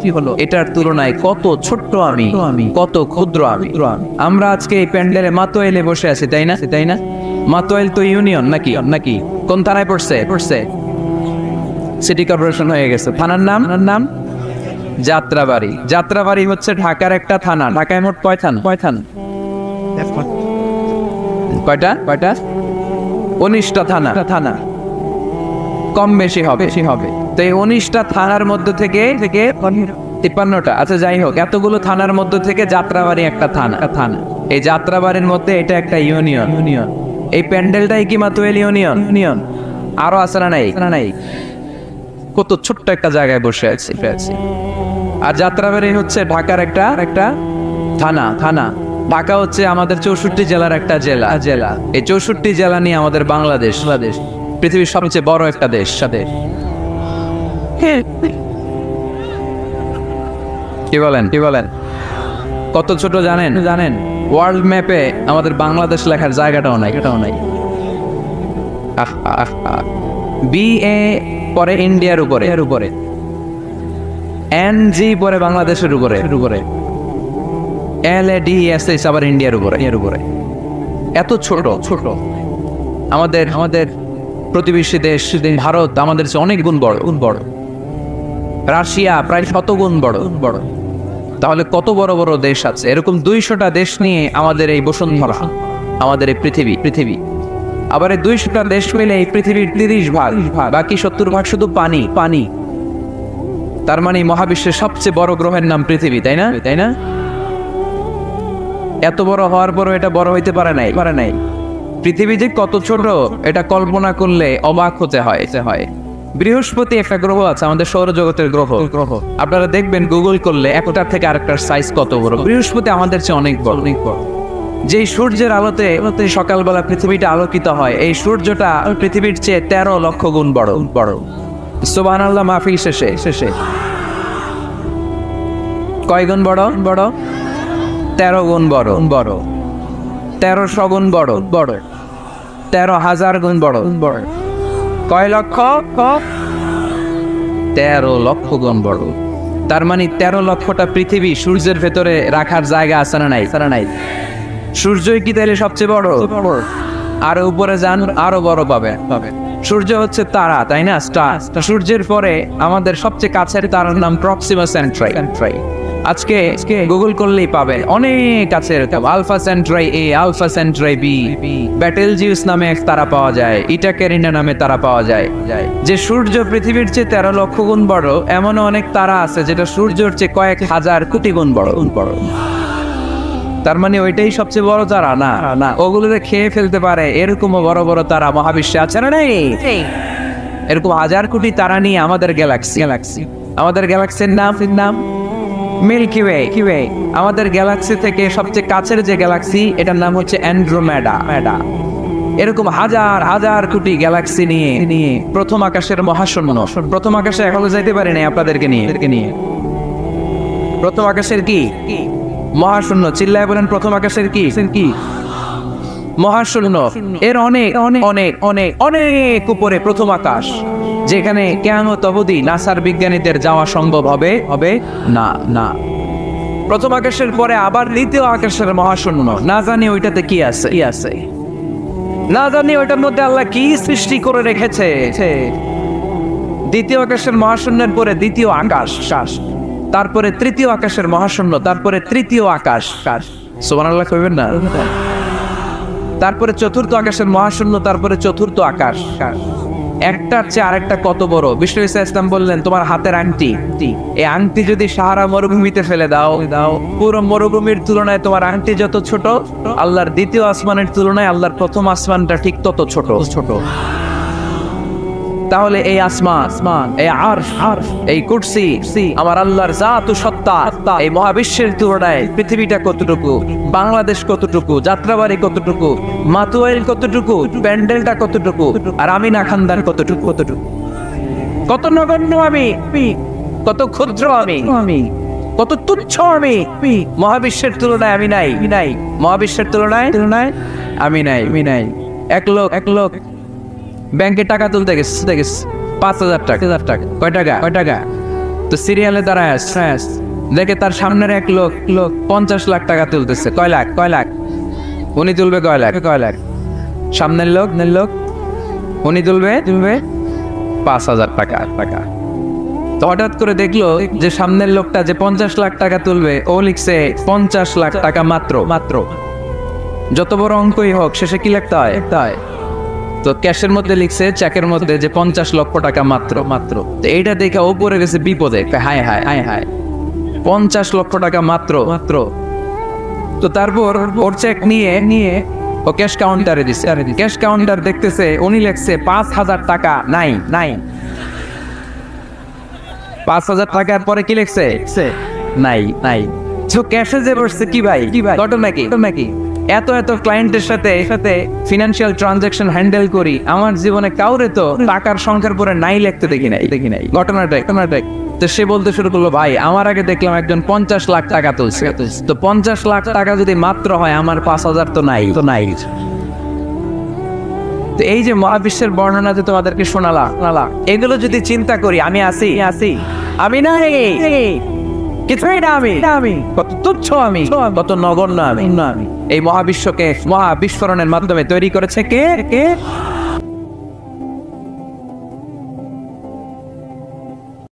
এটার তুলনায় কত ছোট্ট আমি, কত ক্ষুদ্র আমি। আমরা আজকে এই প্যান্ডেলে মাতোয়েলে বসে আছি, তাই না? মাতোয়েল তো ইউনিয়ন নাকি? কোন থানায় পড়ছে? সিটি কর্পোরেশন হয়ে গেছে। থানার নাম যাত্রাবাড়ি। যাত্রাবাড়ি হচ্ছে ঢাকার একটা থানা। ঢাকায় মোট কয় থানা? কয়টা? 19টা থানা, কম বেশি হবে। তো এই 19টা থানার মধ্যে থেকে 53টা, আচ্ছা যাই হোক, এতগুলো থানার মধ্যে থেকে যাত্রাবাড়ি একটা থানা। এই যাত্রাবাড়ির মধ্যে এটা একটা ইউনিয়ন। এই প্যান্ডেলটাই কি মাতোয়েল ইউনিয়ন? আরো আছে না নাই? কত ছোট্ট একটা জায়গায় বসে আছি। আর যাত্রাবাড়ি হচ্ছে ঢাকার একটা থানা। ঢাকা হচ্ছে আমাদের 64 জেলার একটা জেলা। এই 64 জেলা নিয়ে আমাদের বাংলাদেশ পৃথিবীর সবচেয়ে বড় একটা দেশ। কি বলেন? কত ছোট জানেন? ওয়ার্ল্ড ম্যাপে আমাদের বাংলাদেশ লেখার জায়গাটাও নাই। BA পরে ইন্ডিয়ার উপরে, NG পরে বাংলাদেশের উপরে, LADSH আবার ইন্ডিয়ার উপরে। এত ছোট আমাদের প্রতিবেশী দেশ ভারত আমাদের চেয়ে অনেক গুণ বড়। রাশিয়া প্রায় 100 গুণ বড়। তাহলে কত বড় বড় দেশ আছে? এরকম 200টা দেশ নিয়ে আমাদের এই বসুন্ধরা, আমাদের এই পৃথিবী। আবার এই 200টা দেশ মিলে এই পৃথিবীর 30 ভাগ, বাকি 70 ভাগ শুধু পানি। তার মানে মহাবিশ্বের সবচেয়ে বড় গ্রহের নাম পৃথিবী, তাই না? এত বড় হওয়ার পরও এটা বড় হইতে পারে নাই। পৃথিবী যে কত ছোট এটা কল্পনা করলে অবাক হতে হয়। বৃহস্পতি একটা গ্রহ আছে, আমাদের সৌরজগতের গ্রহ। আপনারা দেখবেন গুগল করলে একটার থেকে আরেকটার সাইজ কত বড়। বৃহস্পতি আমাদের চেয়ে অনেক বড়। যেই সূর্যের আলোতে সকালবেলা পৃথিবীটা আলোকিত হয়, এই সূর্যটা পৃথিবীর চেয়ে 13 লক্ষ গুণ বড়। সুবহানাল্লাহ মাহফিল শেষে কয় গুণ বড়? 13 গুণ বড়। 1300 গুণ বড়। 13,000 গুণ বড়। কয় লক্ষ? 13 লক্ষ গুণ বড়। তার মানে 13 লক্ষটা পৃথিবী সূর্যের ভেতরে রাখার জায়গা আছে না নাই? সূর্যই কি তাইলে সবচেয়ে বড়? আর উপরে যান আরো বড় পাবে। সূর্য হচ্ছে তারা, তাই না? স্টার। সূর্যের পরে আমাদের সবচেয়ে কাছের তারার নাম প্রক্সিমা সেন্ট্রাই। আজকে গুগল করলেই পাবে অনেক আছে এরকম। Alpha Centauri A, Alpha Centauri B, Betelgeuse নামে এক তারা পাওয়া যায়, ইটা ক্যারিনা নামে তারা পাওয়া যায়। যে সূর্য পৃথিবীর চেয়ে 13 লক্ষ গুণ বড়, এমনও অনেক তারা আছে যেটা সূর্যের চেয়ে কয়েক হাজার কোটি গুণ বড়। তার মানে ওইটাই সবচেয়ে বড় তারা না, ওগুলোতে খেয়ে ফেলতে পারে এরকমও বড় বড় তারা মহাবিশ্বে আছে না নাই? এরকম হাজার কোটি তারা নিয়ে আমাদের গ্যালাক্সি। আমাদের গ্যালাক্সির নাম মিল্কি ওয়ে। আমাদের গ্যালাক্সি থেকে সবচেয়ে কাছের যে গ্যালাক্সি, এটার নাম হচ্ছে অ্যান্ড্রোমেডা। এরকম হাজার হাজার কোটি গ্যালাক্সি নিয়ে প্রথম আকাশের মহাশূন্য। প্রথম আকাশে এখনো যাইতে পারি নাই আপনাদেরকে নিয়ে। প্রথম আকাশের কি? মহাশূন্য। চিল্লায় বলেন প্রথম আকাশের কি? মহাশূন্য। এর অনেক অনেক অনেক অনেক অনেক উপরে প্রথম আকাশ, যেখানে কিয়ামত অবধি নাসার বিজ্ঞানীদের যাওয়া সম্ভব হবে না। প্রথম আকাশের পরে আবার দ্বিতীয় আকাশের মহাশূন্য। না জানি ওইটাতে কি আছে, না জানি ওইটার মধ্যে আল্লাহ কি সৃষ্টি করে রেখেছে। দ্বিতীয় আকাশের মহাশূন্যের পরে দ্বিতীয় আকাশ, তারপরে তৃতীয় আকাশের মহাশূন্য, তারপরে তৃতীয় আকাশ। সুবহানাল্লাহ কইবেন না? তারপরে চতুর্থ আকাশের মহাশূন্য, তারপরে চতুর্থ আকাশ। একটার চেয়ে আরেকটা কত বড়। বিষ্ণু ঈসা ইসলাম বললেন, তোমার হাতের আংটি, এই আংটি যদি সাহারা মরুভূমিতে ফেলে দাও, পুরো মরুভূমির তুলনায় তোমার আংটি যত ছোট, আল্লাহর দ্বিতীয় আসমানের তুলনায় আল্লাহর প্রথম আসমানটা ঠিক তত ছোট। তাহলে এই আসমান, এই আরশ, এই কুরসি, আমার আল্লাহর জাত ও সত্তা, এই মহাবিশ্বের তুলনায় পৃথিবীটা কতটুকু, বাংলাদেশ কতটুকু, যাত্রাবাড়ি কতটুকু, মাতুয়াইল কতটুকু, প্যান্ডেলটা কতটুকু, আর আমি না খানদার কতটুকু, কত নগণ্য আমি, কত ক্ষুদ্র আমি, কত তুচ্ছ আমি, মহাবিশ্বের তুলনায় আমি নাই, মহাবিশ্বের তুলনায় আমি নাই। এক লোক ব্যাংকে টাকা তুলতে গেছে 5,000 টাকা। কয় টাকা? তো সিরিয়ালে দাঁড়ায় দেখে তার সামনের এক লোক 50 লাখ টাকা তুলতেছে। কয় লাখ? উনি তুলবে কয় লাখ? সামনের লোক উনি তুলবে 5,000 টাকা। তো হঠাৎ করে দেখলো যে সামনের লোকটা যে 50 লাখ টাকা তুলবে, ও লিখছে 50 লাখ টাকা মাত্র। যত বড় অঙ্কই হোক, শেষে কি লিখতে হয়? তো ক্যাশের মধ্যে লিখছে, চেকের মধ্যে যে 50 লক্ষ টাকা মাত্র। তো এইটা দেখে ও পড়ে গেছে বিপদে। হায় 50 লক্ষ টাকা মাত্র। তো তারপর ওর চেক নিয়ে ও ক্যাশ কাউন্টারে দিছে। ক্যাশ কাউন্টার দেখতেছে, উনি লিখছে 5,000 টাকা নাই। 5,000 টাকার পরে কি লিখছে? নাই। তো ক্যাশে যে বসছে, কি ভাই ঘটনা কি? এত ক্লায়েন্টের সাথে ফিনান্সিয়াল ট্রানজাকশন হ্যান্ডেল করি, আমার জীবনে কাউরে তো টাকার সংখ্যার পরে নাই লিখতে দেখি নাই। ঘটনাটা তো সে বলতে শুরু করলো, ভাই আমার আগে দেখলাম একজন 50 লাখ টাকা তুলছে। তো 50 লাখ টাকা যদি মাত্র হয়, আমার 5,000 তো নাই। তো এই যে মহাবিশ্বের বর্ণনা যে তোমাদেরকে শোনালাম, এগুলো যদি চিন্তা করি, আমি আমি নাই, কিছুই না আমি, কত তুচ্ছ আমি, কত নগণ্য আমি। এই মহাবিশ্বকে মহাবিস্ফোরণের মাধ্যমে তৈরি করেছে কে?